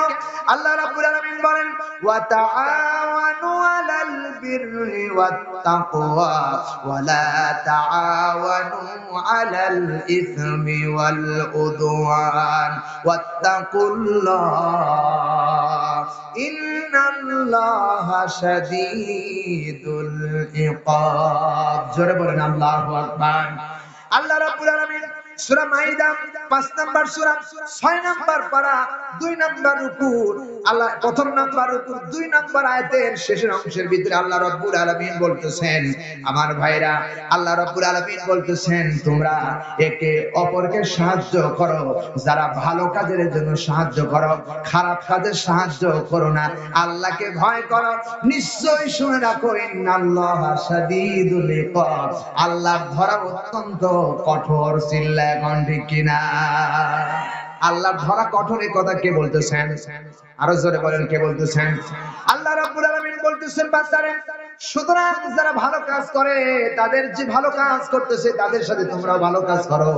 আল্লাহ রাব্বুল আলামিন বলেন, ওয়া তাআওয়ানু আলাল বিররি ওয়াত তাকওয়া ওয়া লা তাআওয়ানু আলাল ইসমি ওয়াল উদওয়ান ওয়াত্তাকুল্লাহ ইন্নাল্লাহা শাদীদুল ইকাব। জোরে বলেন আল্লাহু আকবার। আল্লাহ রাব্বুল আলামিন সূরা মাইদা 5 নাম্বার সূরা 6 নাম্বার পারা 2 নাম্বার রুকু আল্লাহ প্রথম নাম্বার রুকু 2 নাম্বার আয়াতের শেষের অংশের ভিতরে আল্লাহ রাব্বুল আলামিন বলতেছেন আমার ভাইরা আল্লাহ রাব্বুল আলামিন বলতেছেন তোমরা একে অপরকে সাহায্য করো যারা ভালো কাজের জন্য সাহায্য করো খারাপ কাজের সাহায্য করো না আল্লাহকে ভয় করো নিশ্চয়ই শুনে রাখো ইন্নাল্লাহা শাদীদুল ইকাব আল্লাহর ধরা অত্যন্ত কঠোর চিল্লায় কোন ঠিক কিনা আল্লাহর ধরা কঠোরের কথা কে বলতেছেন আরো জোরে বলেন কে বলতেছেন আল্লাহ রাব্বুল আলামিন বলতেছেন বান্দারে সুতরাং যারা ভালো কাজ করে তাদের যে ভালো কাজ করতেছে তাদের সাথে তোমরাও ভালো কাজ করো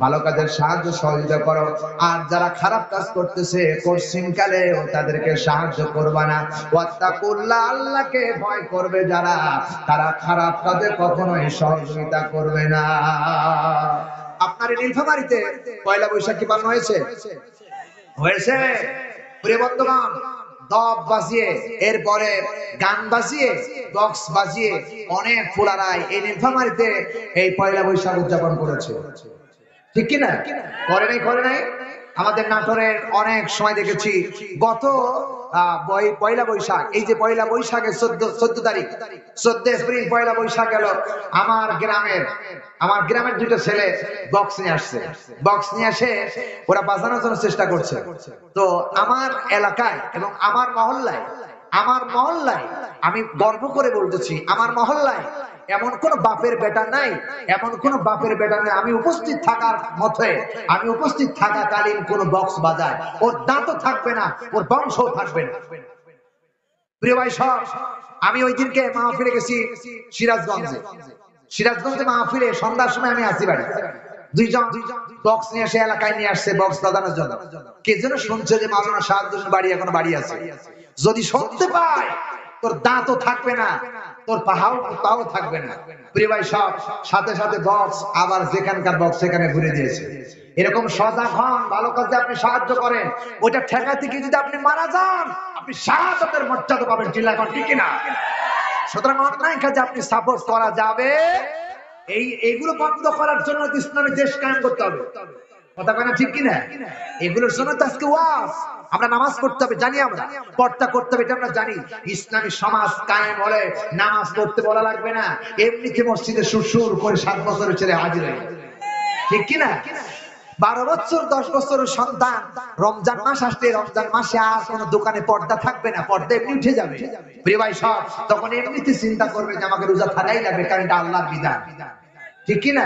ভালো কাজের সাহায্য সহযোগিতা করো আর যারা খারাপ কাজ করতেছে পশ্চিমকালেও তাদেরকে সাহায্য করবা না ওয়াত্তাকুল্লাহ আল্লাহকে ভয় করবে যারা তারা খারাপ কাজে কখনোই সহযোগিতা করবে না আপনার নীলফামারীতে পয়লা বৈশাখ কি পালন হয়েছে হয়েছে প্রিয় বন্ধুগণ দব বাজিয়ে এরপরে গান বাজিয়ে বক্স বাজিয়ে অনেক ফুলারাই এই নীলফামারীতে এই পয়লা বৈশাখ উদযাপন করেছে ঠিক কি না করে নাই আমাদের নাটোরের অনেক সময় দেখেছি গত পয়লা বৈশাখ এই যে পয়লা বৈশাখের 14 তারিখ 14 এপ্রিল পয়লা বৈশাখ গেল আমার গ্রামের দুটো ছেলে বক্স নিয়ে আসছে বক্স নিয়ে এসে ওরা বাজানোর জন্য চেষ্টা করছে তো আমার এলাকায় এবং আমার মহল্লায় আমি গর্ব করে বলতেছি আমার মহল্লায় এমন কোন বাপের বেটা নাই আমি উপস্থিত থাকার মতে আমি উপস্থিত থাকাকালীন কোন বক্স বাজায় ওর দাঁতও থাকবে না ওর বংশও থাকবে না প্রিয় ভাই সব আমি ওই দিনকে মাহফিলে গেছি সিরাজগঞ্জে মাহফিলে সন্ধ্যার সময় আমি আসি বাড়ি দুইজন বক্স নিয়ে এসে এলাকায় নিয়ে আসছে বক্স বাজানোর জন্য কে যেন শুনছে যে মাওলানা শাহাদুদ্দিন বাড়ি এখন বাড়ি আছে যদি শুনতে পায় তোর দাঁতও থাকবে না তোর পাও থাকবে না প্রিয় ভাই সব সাথে সাথে বক্স আবার যেখানকার বক্স সেখানে ঘুরে দিয়েছে এরকম সজাগ হন ভালো কাজে আপনি সাহায্য করেন ওইটা ঠেকা থেকে যদি আপনি মারা যান আপনি শাহাদাতের মর্যাদা পাবেন চিল্লাখন ঠিক না সুতরাং অন্যায় কাজে আপনি সাপোর্ট করা যাবে এইগুলো বন্ধ করার জন্য ইসলামী দেশ কায়েম করতে হবে কথা কয় না ঠিক কিনা এগুলোর জন্য তো আজকে ওয়াজ আমরা নামাজ পড়তে হবে জানি আমরা পর্দা করতে হবে এটা আমরা জানি ইসলামী সমাজ কায়েম হলে নামাজ পড়তে বলা লাগবে না এমনিতে মসজিদে সুর করে 7 বছরের ছেলে হাজির হয় ঠিক কিনা 12 বছর 10 বছরের সন্তান রমজান মাস আসলে রমজান মাসে আর কোনো দোকানে পর্দা থাকবে না পর্দা এমনি উঠে যাবে প্রিয় ভাই সব তখন এমনিতে চিন্তা করবে যে আমাকে রোজা থাকাই লাগবে কারণ এটা আল্লাহর বিধান ঠিক কিনা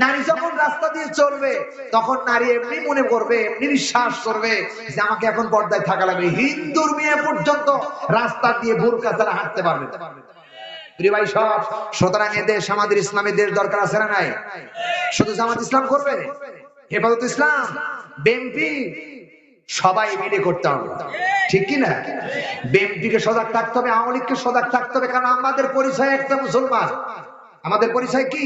নারী যখন রাস্তা দিয়ে চলবে তখন নারী এমনি মনে করবে এমনি বিশ্বাস করবে যে আমাকে এখন পর্দায় থাকা লাগবে হিন্দুর মেয়ে পর্যন্ত রাস্তা দিয়ে বোরকা ছাড়া হাঁটতে পারবে প্রিয় ভাই সব সুতরাং এদেশ আমাদের ইসলামের দেশ দরকার আছে না নাই শুধু জামাত ইসলাম করবে হেফাজত ইসলাম বিএনপি সবাই মিলে করতে হবে ঠিক কিনা বিএনপিকে সজাগ থাকতে হবে আওয়ামী লীগকে সজাগ থাকতে হবে কারণ আমাদের পরিচয় একটা মুসলমান আমাদের পরিচয় কি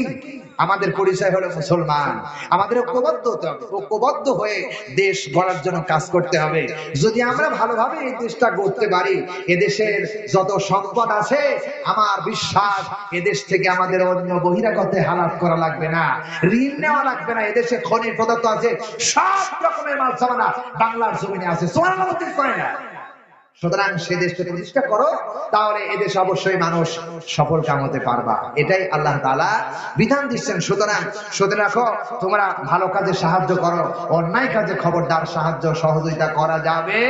আমাদের পরিচয় হলো মুসলমান আমাদের ঐক্যবদ্ধ হতে হবে ঐক্যবদ্ধ হয়ে দেশ গড়ার জন্য কাজ করতে হবে যদি আমরা ভালোভাবে এই দেশটা গড়তে পারি এদেশের যত সম্পদ আছে আমার বিশ্বাস এদেশ থেকে আমাদের অন্য বহিরাগতে হালাত করা লাগবে না ঋণ নেওয়া লাগবে না এদেশে খনিজ পদার্থ আছে সব রকমের মাল সামানা বাংলার জমিনে আছে সুবহানাল্লাহ কয় না সুতরাং সে দেশকে প্রতিষ্ঠা করো তাহলে এদেশে অবশ্যই মানুষ সফল কাম হতে পারবা এটাই আল্লাহ তাআলা বিধান দিচ্ছেন সুতরাং শুনে রাখো তোমরা ভালো কাজে সাহায্য করো অন্যায় কাজে খবরদার সাহায্য সহযোগিতা করা যাবে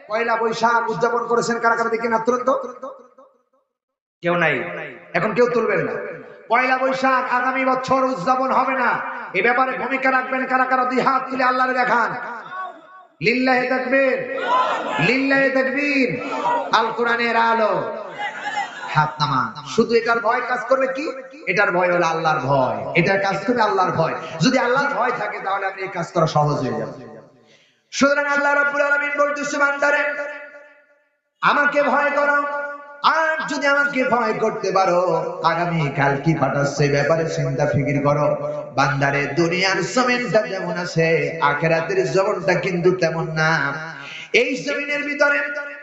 পয়লা বৈশাখ উদযাপন করেছেন কারা কারা দেখি না তুলন্ত কেউ নাই এখন কেউ তুলবেন না পয়লা বৈশাখ আগামী বছর উদযাপন হবে না এ ব্যাপারে ভূমিকা রাখবেন কারা কারা দুই হাত তুলে আল্লাহরে দেখান লিল্লাহি তাকবীর লিল্লাহি তাকবীর আল কোরআনের আলো হাত নামান শুধু এটার ভয় কাজ করবে কি এটার ভয় হলো আল্লাহর ভয় এটার কাজ করবে আল্লাহর ভয় যদি আল্লাহর ভয় থাকে তাহলে আপনি এই কাজ করা সহজ হয়ে যাবে সুতরাং আল্লাহ রাব্বুল আলামিন বলতেছে বান্দারে আমাকে ভয় করো আর যদি আমাকে ভয় করতে পারো আগামী কাল কি পাঠাচ্ছে ব্যাপারে চিন্তা ফিকির করো বান্দারে দুনিয়ার জমিনটা যেমন আছে আখিরাতের জমিনটা কিন্তু তেমন না এই জমিনের ভিতরে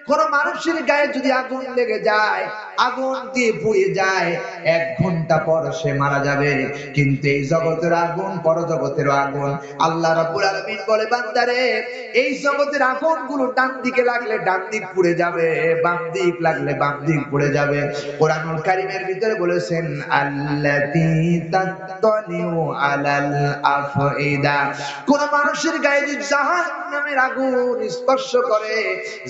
কোন মানুষের গায়ে যদি আগুন লেগে যায়, আগুন দিয়ে পুড়ে যায়, 1 ঘন্টা পর সে মারা যাবে। কিন্তু এই জগতের আগুন পরজগতের আগুন। আল্লাহ রাব্বুল আলামিন বলে, বান্দারে এই জগতের আগুনগুলো ডান দিকে লাগলে ডান দিক পুড়ে যাবে, বাম দিক লাগলে বাম দিক পুড়ে যাবে। কোরআনুল কারীমের ভিতরে বলেছেন, আল্লাতী তাত্তালিউ আলাল আফইদা, কোন মানুষের গায়ে যদি জাহান্নামের আগুন স্পর্শ করে,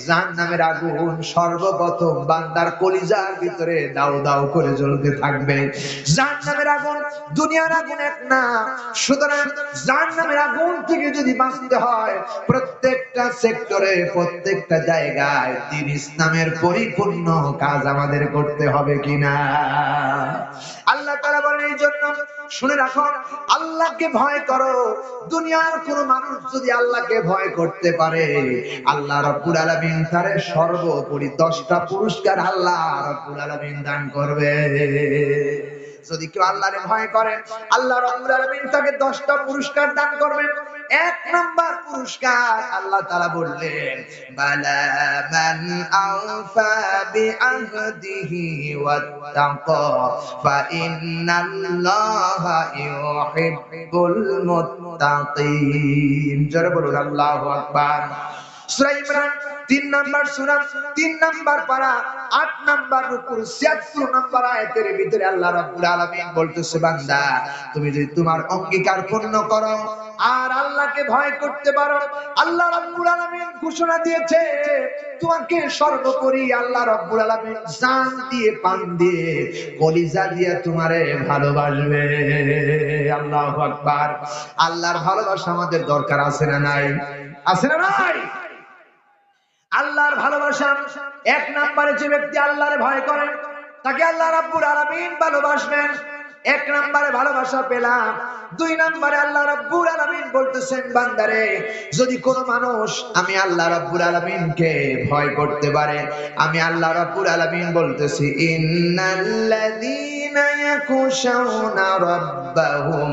জাহান্নামের আগুন সর্বপ্রথম বান্দার কলিজার ভিতরে দাউ দাউ করে জ্বলতে থাকবে। জাহান্নামের আগুন দুনিয়ার আগুন এক না। সুতরাং জাহান্নামের আগুন থেকে যদি বাঁচতে হয়, প্রত্যেকটা সেক্টরে প্রত্যেকটা জায়গায় দ্বীন ইসলামের পরিপূর্ণ কাজ আমাদের করতে হবে কিনা। আল্লাহ তাআলা বলেন, এই জন্য শুনে রাখো, আল্লাহকে ভয় করো। দুনিয়ার কোন মানুষ যদি আল্লাহকে ভয় করতে পারে, আল্লাহ রাব্বুল আলামিন তারে সর্বোপরি 10টা পুরস্কার আল্লাহ রাব্বুল আলামিন দান করবে। যদি কেউ আল্লাহরে ভয় করে, আল্লাহ রাব্বুল আলামিন তাকে 10টা পুরস্কার দান করবেন। 1 নাম্বার পুরস্কার আল্লাহ তাআলা বললেন, বালা মান আওফা বিআহদিহি ওয়াত্তাকা ফা ইন্নাল্লাহা ইউহিব্বুল মুত্তাকিন। জোরে বলুন আল্লাহু আকবার। সূরা ইমরান 3 নাম্বার সূরা, 3 নাম্বার পারা, 8 নাম্বার রুকুর 76 নাম্বার আয়াতের ভিতরে আল্লাহ রাব্বুল আলামিন বলতেছে, বান্দা তুমি যদি তোমার অঙ্গীকার পূর্ণ করো আর আল্লাহকে ভয় করতে পারো, আল্লাহ রাব্বুল আলামিন ঘোষণা দিয়েছে তোমাকে সর্বোপরি আল্লাহ রাব্বুল আলামিন জান দিয়ে, প্রাণ দিয়ে, কলিজা দিয়ে তোমারে ভালোবাসবে। আল্লাহু আকবার। আল্লাহর ভালোবাসা আমাদের দরকার আছে না নাই? আছে না নাই? আল্লাহর ভালোবাসা 1 নম্বরে, যে ব্যক্তি আল্লাহরে ভয় করে তাকে আল্লাহ রাব্বুল আলামিন ভালোবাসবেন। 1 নম্বরে ভালোবাসা পেলাম। 2 নম্বরে আল্লাহ রাব্বুল আলামিন বলতেছেন, বান্দারে যদি কোন মানুষ আমি আল্লাহ রাব্বুল আলামিনকে ভয় করতে পারে, আমি আল্লাহ রাব্বুল আলামিন বলতেছি, ইন্নাল্লাযীনা ইয়াখশাউনা রাব্বাহুম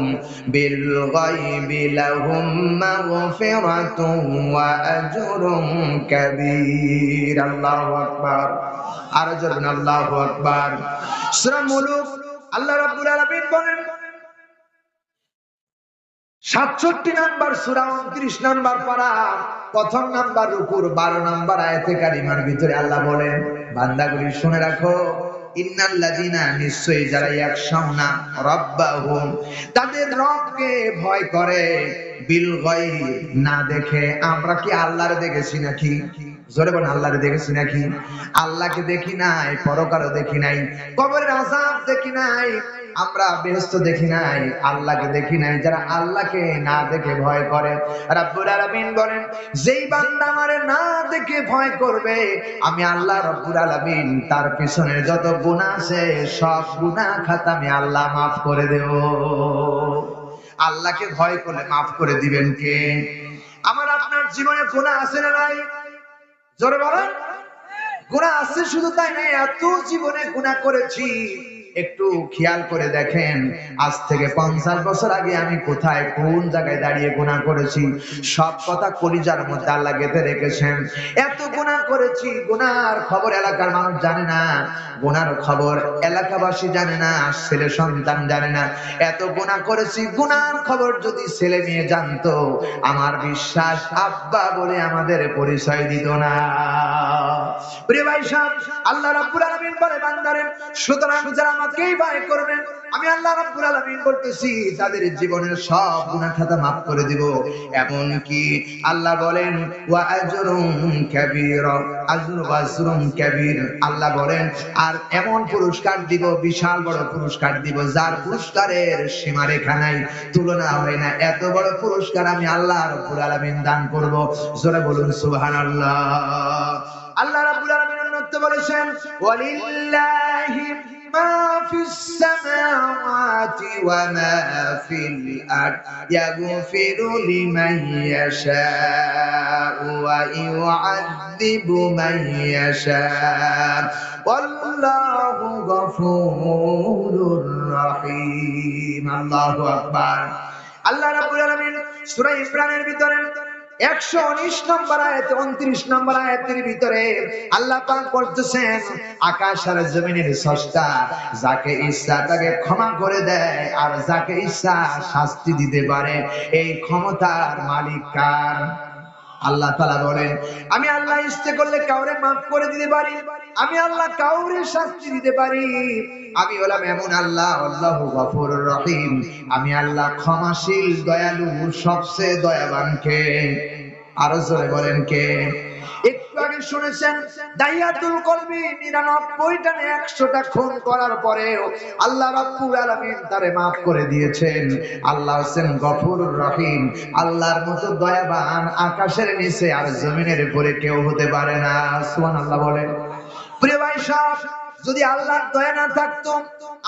বিল গায়বি লাহুম মাগফিরাতুন ওয়া আজরুন কাবীর। আল্লাহু আকবার। আর জোরে আল্লাহু আকবার। সূরা মুলুক আল্লাহ রাব্বুল আলামিন বলেন 67 নাম্বার সূরা 29 নাম্বার পারা, প্রথম নাম্বার রুকুর 12 নাম্বার আয়াতে কারিমার ভিতরে আল্লাহ বলেন, বান্দাগুলি শুনে রাখো, ইন্নাল্লাযীনা, নিশ্চয়ই যারা ইয়াখশাউনা রাব্বাহুম, তাদের রবকে ভয় করে, বিল গায়ব, না দেখে। আমরা কি আল্লাহরে দেখেছি নাকি? জোরে বলেন, আল্লাহরে দেখেছি নাকি? আল্লাহকে দেখি নাই, পরকালও দেখি নাই, কবরের আযাব দেখি নাই, আমরা বেহেশত দেখি নাই, আল্লাহকে দেখি নাই। যারা আল্লাহকে না দেখে ভয় করে, রাব্বুল আলামিন বলেন, যেই বান্দা আমারে না দেখে ভয় করবে, আমি আল্লাহ রাব্বুল আলামিন তার পিছনের যত গুনাহ আছে সব গুনাহ খাতা আমি আল্লাহ মাফ করে দেব। আল্লাহকে ভয় করলে মাফ করে দিবেন কে? আমার আপনার জীবনে গুনাহ আছে না নাই? জোরে বলেন। গুনাহ আছে, শুধু তাই না, এত জীবনে গুনাহ করেছি। একটু খেয়াল করে দেখেন, আজ থেকে 50 বছর আগে আমি কোথায় কোন জায়গায় দাঁড়িয়ে গুনাহ করেছি, সব কথা কলিজার মধ্যে আল্লাহ গেঁথে রেখেছেন। এত গুনাহ করেছি, গুনাহর খবর এলাকার মানুষ জানে না, গুনাহর খবর এলাকাবাসী জানে না, ছেলে সন্তান জানে না। এত গুনাহ করেছি, গুনাহর খবর যদি ছেলে মেয়ে জানতো, আমার বিশ্বাস আব্বা বলে আমাদের পরিচয় দিত না। প্রিয় ভাই সাহেব, আল্লাহ রাব্বুল আলামিন বলে, বান্দারে সুতরাং যারা আমাকেই ভয় করবেন, আমি আল্লাহ রাব্বুল আলামিন বলতেছি তাদের জীবনের সব গুনাহ খাতা মাফ করে দিব। এমন কি আল্লাহ বলেন, ওয়া আজরুন কাবীর, আজরুন কাবীর। আল্লাহ বলেন, আর এমন পুরস্কার দিব, বিশাল বড় পুরস্কার দিব, যার পুরস্কারের সীমারেখা নাই, তুলনা হয় না। এত বড় পুরস্কার আমি আল্লাহ রাব্বুল আলামিন দান করব। জোরে বলুন সুবহানাল্লাহ। আল্লাহ রাব্বুল আলামিন অন্যত্র বলেছেন, ওয়ালিল্লাহি মা ফিস সামাওয়াতি ওয়া মা ফিল আরদ ইয়াগফিরু লিমান ইয়াশাউ ওয়া ইউআযযিবু মান ইয়াশাউ ওয়াল্লাহু গফুরুর রহিম। আল্লাহু আকবার। আল্লাহ রাব্বুল আলামিন সূরা ইমরানের ভিতরে 119 নম্বর আয়াতে 29 নম্বর আয়াতের ভিতরে আল্লাহ পাক বলতেছেন আকাশ আর জমিনের স্রষ্টা যাকে ইচ্ছা তাকে ক্ষমা করে দেয় আর যাকে ইচ্ছা শাস্তি দিতে পারে, এই ক্ষমতার মালিক কার? আল্লাহ তাআলা বলেন আমি আল্লাহ ইচ্ছে করলে কাউরে মাফ করে দিতে পারি, আমি আল্লাহ কাউরে শাস্তি দিতে পারি। আমি হলাম এমন আল্লাহ, আল্লাহু গফুরুর রহিম, আমি আল্লাহ ক্ষমাশীল দয়ালু, সবচেয়ে দয়াবান কে? আরো জোরে বলেন কে? একটু আগে শুনেছেন দাইয়াতুল কলবি 99টা 100টা খুন করার পরেও আল্লাহ রাব্বুল আলামিন তারে maaf করে দিয়েছেন। আল্লাহ হচ্ছেন গফুরুর রহিম, আল্লাহর মতো দয়াবান আকাশের নিচে আর জমিনের উপরে কেউ হতে পারে না। সুবহানাল্লাহ বলেন। প্রিয় ভাই সাহেব, যদি আল্লাহর দয়া না থাকতো,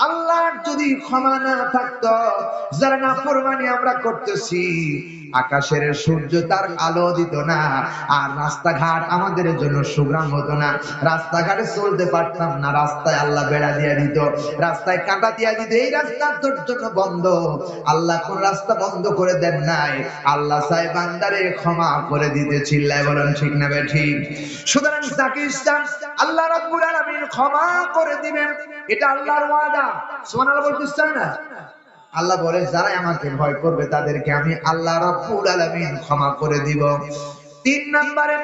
আল্লাহর যদি ক্ষমা না থাকতো, যারা নাফরমানি আমরা করতেছি, আকাশের সূর্য তার আলো দিত না, আর রাস্তাঘাট আমাদের জন্য সুগ্রাম হতো না, রাস্তাঘাটে চলতে পারতাম না, রাস্তায় আল্লাহ বেড়া দিয়ে দিত, রাস্তায় কাঁটা দিয়ে দিত, এই রাস্তা তোর জন্য বন্ধ। আল্লাহ কোন রাস্তা বন্ধ করে দেন নাই, আল্লাহ চাই বান্দারে ক্ষমা করে দিতে। চিল্লায় বলেন ঠিক না ঠিক? সুতরাং যাকে ইচ্ছা আল্লাহ রাব্বুল আলামিন ক্ষমা করে দিবেন, এটা আল্লাহর ওয়াদা। সুবহানাল্লাহ বলতেছেন না? আল্লাহ বলে যারা আমাকে ভয় করবে তাদেরকে আমি আল্লাহ রাব্বুল আলামিন ক্ষমা করে দিব। 3 নম্বরে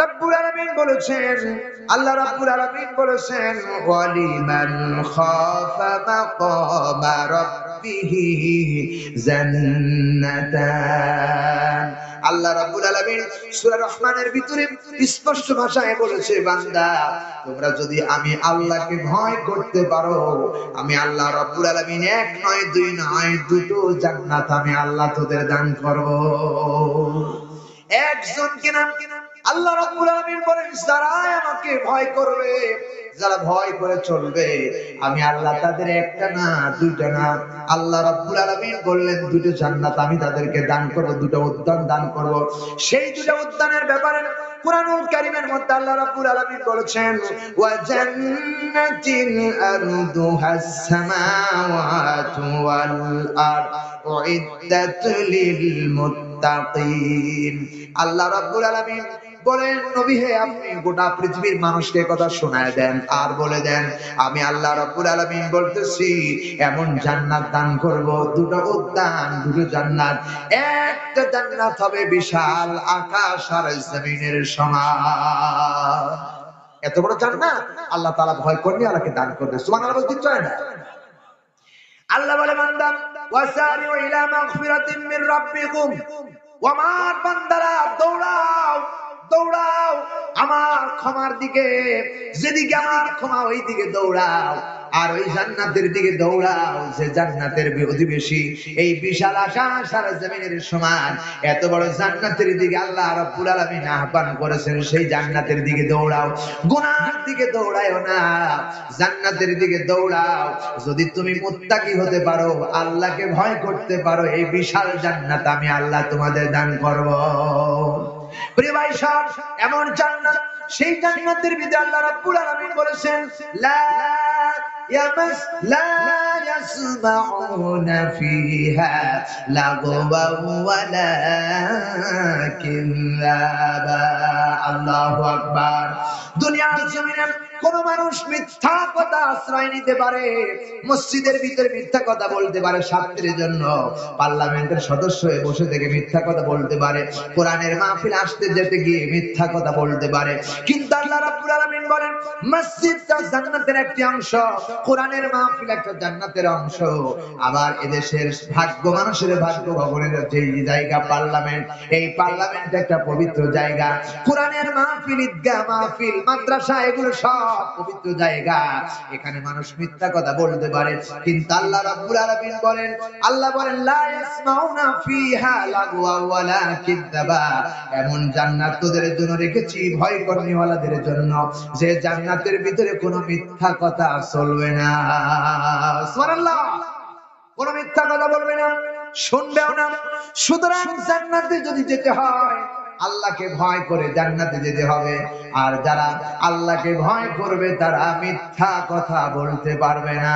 রাব্বুল আলামিন বলেছেন, আল্লাহ রাব্বুল আলামিন বলেছেন ওয়ালিমান খাফা মাকামা রাব্বিহি জান্নাতান। আল্লাহ রাব্বুল আলামিন সূরা রহমানের ভিতরে স্পষ্ট ভাষায় বলেছে, বান্দা তোমরা যদি আমি আল্লাহকে ভয় করতে পারো, আমি আল্লাহ রাব্বুল আলামিন এক নয় দুই নয় দুটো জান্নাত আমি আল্লাহ তোদের দান করব। একজন কিনা আল্লাহ রাব্বুল আলামিন বলেন যারা আমাকে ভয় করবে, যারা ভয় করে চলবে, আমি আল্লাহ তাদের একটা না দুইটা না, আল্লাহ রাব্বুল আলামিন বললেন দুটো জান্নাত আমি তাদেরকে দান করব, দুটো উদ্যান দান করব। সেই দুটো উদ্যানের ব্যাপারে কুরআনুল কারীমের মধ্যে আল্লাহ রাব্বুল আলামিন বলেছেন ওয়া জান্নাতিন আরদুহাস সামাওয়াতু ওয়াল আরদ উইদ্দাত লিল মুত্তাকিন। আল্লাহ রাব্বুল আলামিন বলেন নবী হে আপনি গোটা পৃথিবীর মানুষকে কথা শোনায় দেন আর বলে দেন আমি আল্লাহ রাব্বুল আলামিন বলতেছি এমন জান্নাত দান করব, দুটো উদ্যান, দুটো জান্নাত। একটা জান্নাত হবে বিশাল আকাশ আর জমিনের সমান। এত বড় জান্নাত আল্লাহ তাআলা ভয় করলে আল্লাহকে দান করবে। সুবহানাল্লাহ বলতে চায় না? আল্লাহ বলে বান্দা ওয়াসারিউ ইলা মাগফিরাতিন মির রাব্বিকুম, ও আমার বান্দারা দৌড়াও দৌড়াও আমার ক্ষমার দিকে, যেদিকে আমার ক্ষমা ওই দিকে দৌড়াও, আর ওই জান্নাতের দিকে দৌড়াও যে জান্নাতের অধিবেশী, এই বিশাল আকাশ আর জমিনের সমান এত বড় জান্নাতের দিকে আল্লাহ রাব্বুল আলামিন আহ্বান করেছেন, সেই জান্নাতের দিকে দৌড়াও। গুনাহের দিকে দৌড়ায়ও না, জান্নাতের দিকে দৌড়াও। যদি তুমি মুত্তাকি হতে পারো, আল্লাহকে ভয় করতে পারো, এই বিশাল জান্নাত আমি আল্লাহ তোমাদের দান করব। প্রিয় ভাই সাহেব, এমন জান্নাত, সেই জান্নাতের ভিতরে আল্লাহ রাব্বুল আলামিন বলেছেন লা ইয়াসমাউনা ফিহা লাগওয়া ওয়ালা কিযাবা। আল্লাহু আকবার। দুনিয়ার জমিনে কোন মানুষ মিথ্যা কথা আশ্রয় নিতে পারে, মসজিদের ভিতরে মিথ্যা কথা বলতে পারে স্বার্থের জন্য, পার্লামেন্টের সদস্য হয়ে বসে থেকে মিথ্যা কথা বলতে পারে, কোরআনের মাহফিল আসতে যেতে গিয়ে মিথ্যা কথা বলতে পারে, কিন্তু আল্লাহ রাব্বুল আলামিন বলেন মসজিদটা জান্নাতের একটি অংশ, কোরআনের মাহফিল একটা জান্নাতের অংশ। আবার এদেশের ভাগ্য মানুষের ভাগ্য ভবনের যে জায়গা পার্লামেন্ট, এই পার্লামেন্ট একটা পবিত্র জায়গা, কোরআনের মাহফিল, ঈদগাহ মাহফিল, মাদ্রাসা, এগুলো সব পবিত্র জায়গা। এখানে মানুষ মিথ্যা কথা বলতে পারে, কিন্তু আল্লাহ রাব্বুল আলামিন বলেন, আল্লাহ বলেন লা ইয়াসমাউনা ফিহা লাগওয়া ওয়ালা কিযাবা। এমন জান্নাত তোদের জন্য রেখেছি ভয় করনিওয়ালাদের জন্য, যে জান্নাতের ভিতরে কোনো মিথ্যা কথা চলবে না। সুবহানাল্লাহ। কোনো মিথ্যা কথা বলবে না, শুনবেও না। সুতরাং জান্নাতে যদি যেতে হয় আল্লাহকে ভয় করে জান্নাতে যেতে হবে, আর যারা আল্লাহকে ভয় করবে তারা মিথ্যা কথা বলতে পারবে না।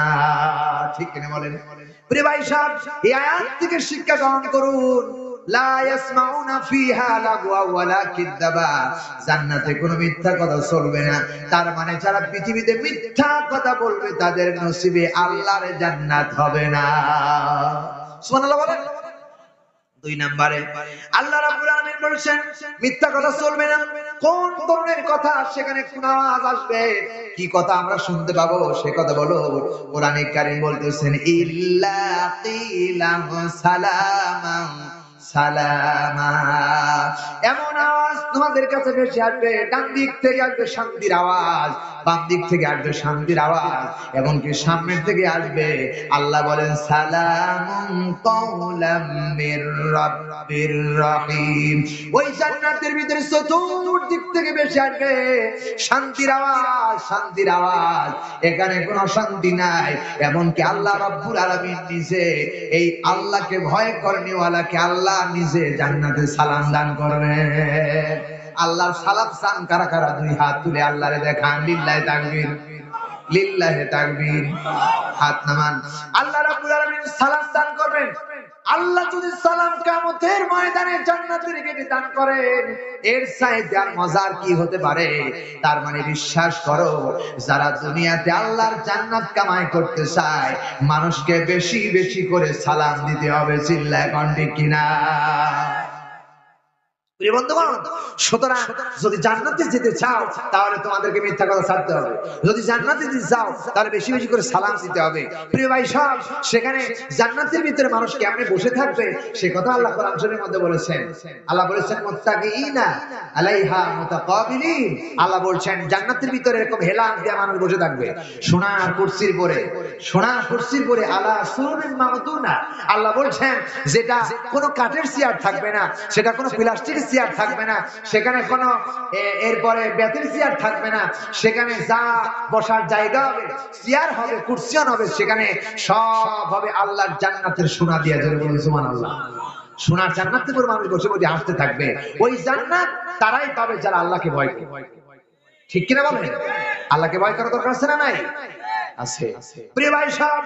ঠিক কিনা বলেন? প্রিয় ভাই সাহেব, এই আয়াত থেকে শিক্ষা গ্রহণ করুন, লা ইয়াসমাউনা ফিহা লাগওয়া ওয়ালা কিযাবা, জান্নাতে কোনো মিথ্যা কথা চলবে না। তার মানে যারা পৃথিবীতে মিথ্যা কথা বলবে তাদের নসিবে আল্লাহর জান্নাত হবে না। সুবহানাল্লাহ বলেন। 2 নম্বরে আল্লাহ রাব্বুল আলামিন বলেছেন মিথ্যা কথা চলবে না। কোন ধরনের কথা? সেখানে কোন আওয়াজ আসবে, কি কথা আমরা শুনতে পাবো সে কথা বলো। কোরআনে কারীম বলতেছেন ইল্লা কিলাম সালামান সালামা, এমন আওয়াজ তোমাদের কাছে বেশি আসবে। ডান দিক থেকে আসবে শান্তির আওয়াজ, বাম দিক থেকে আসবে শান্তির আওয়াজ, এমনকি সামনের থেকে আসবে আল্লাহ বলেন সালামুন কাওলাম মির রাব্বির রহিম। ওই জান্নাতের ভিতরে চতুর্দিক থেকে বেশি আসবে শান্তির আওয়াজ, শান্তির আওয়াজ। এখানে কোনো অশান্তি নাই। এমনকি আল্লাহ রাব্বুল আলামিন নিজে, এই আল্লাহকে ভয় করেনেওয়ালাকে আল্লাহ নিজে জান্নাতে সালাম দান করবেন। আল্লাহর সালাম চান কারা কারা? 2 হাত তুলে আল্লাহরে দেখান। লিল্লাহি তাকবীর, লিল্লাহি তাকবীর। হাত নামান। আল্লাহ রাব্বুল আলামিন সালাম দান করবেন। আল্লাহ যদি সালাম কিয়ামতের ময়দানে জান্নাতের গেটে দান করেন, এর চাইতে আর মজার কি হতে পারে? তার মানে বিশ্বাস করো, যারা দুনিয়াতে আল্লাহর জান্নাত কামাই করতে চায়, মানুষকে বেশি বেশি করে সালাম দিতে হবে। চিল্লায় কোন ঠিক কিনা? প্রিয় বন্ধুগণ, সুতরাং যদি জান্নাতে যেতে চাও তাহলে তোমাদেরকে মিথ্যা কথা ছাড়তে হবে। যদি জান্নাতে যেতে চাও তাহলে বেশি বেশি করে সালাম দিতে হবে। প্রিয় ভাই সব, সেখানে জান্নাতের ভিতরে মানুষ কেমনে বসে থাকবে সে কথা আল্লাহ কোরআন শরীফের মধ্যে বলেছেন। আল্লাহ বলেছেন মুত্তাকিইনা আলাইহা মুতাকাবিলিন। আল্লাহ বলছেন জান্নাতের ভিতরে এরকম হেলান দিয়ে মানুষ বসে থাকবে সোনার কুরসির পরে, সোনার কুরসির পরে আলা সুরুরিন মাউদুনা। আল্লাহ বলছেন যেটা কোনো কাঠের চেয়ার থাকবে না, সেটা কোনো প্লাস্টিক চেয়ার থাকবে না, সেখানে কোনো এরপরে বেতের চেয়ার থাকবে না, সেখানে যা বসার জায়গা হবে, চেয়ার হবে, কুরসিয়ান হবে, সেখানে সব হবে আল্লাহর জান্নাতের সোনা দিয়ে। জোরে বলুন সুবহানাল্লাহ। সোনার জান্নাতে পুরো মানুষ বসে বসে হাসতে থাকবে। ওই জান্নাত তারাই পাবে যারা আল্লাহকে ভয় করে। ঠিক কিনা বলেন? আল্লাহকে ভয় করার দরকার আছে না নাই? আছে। প্রিয় ভাই সব,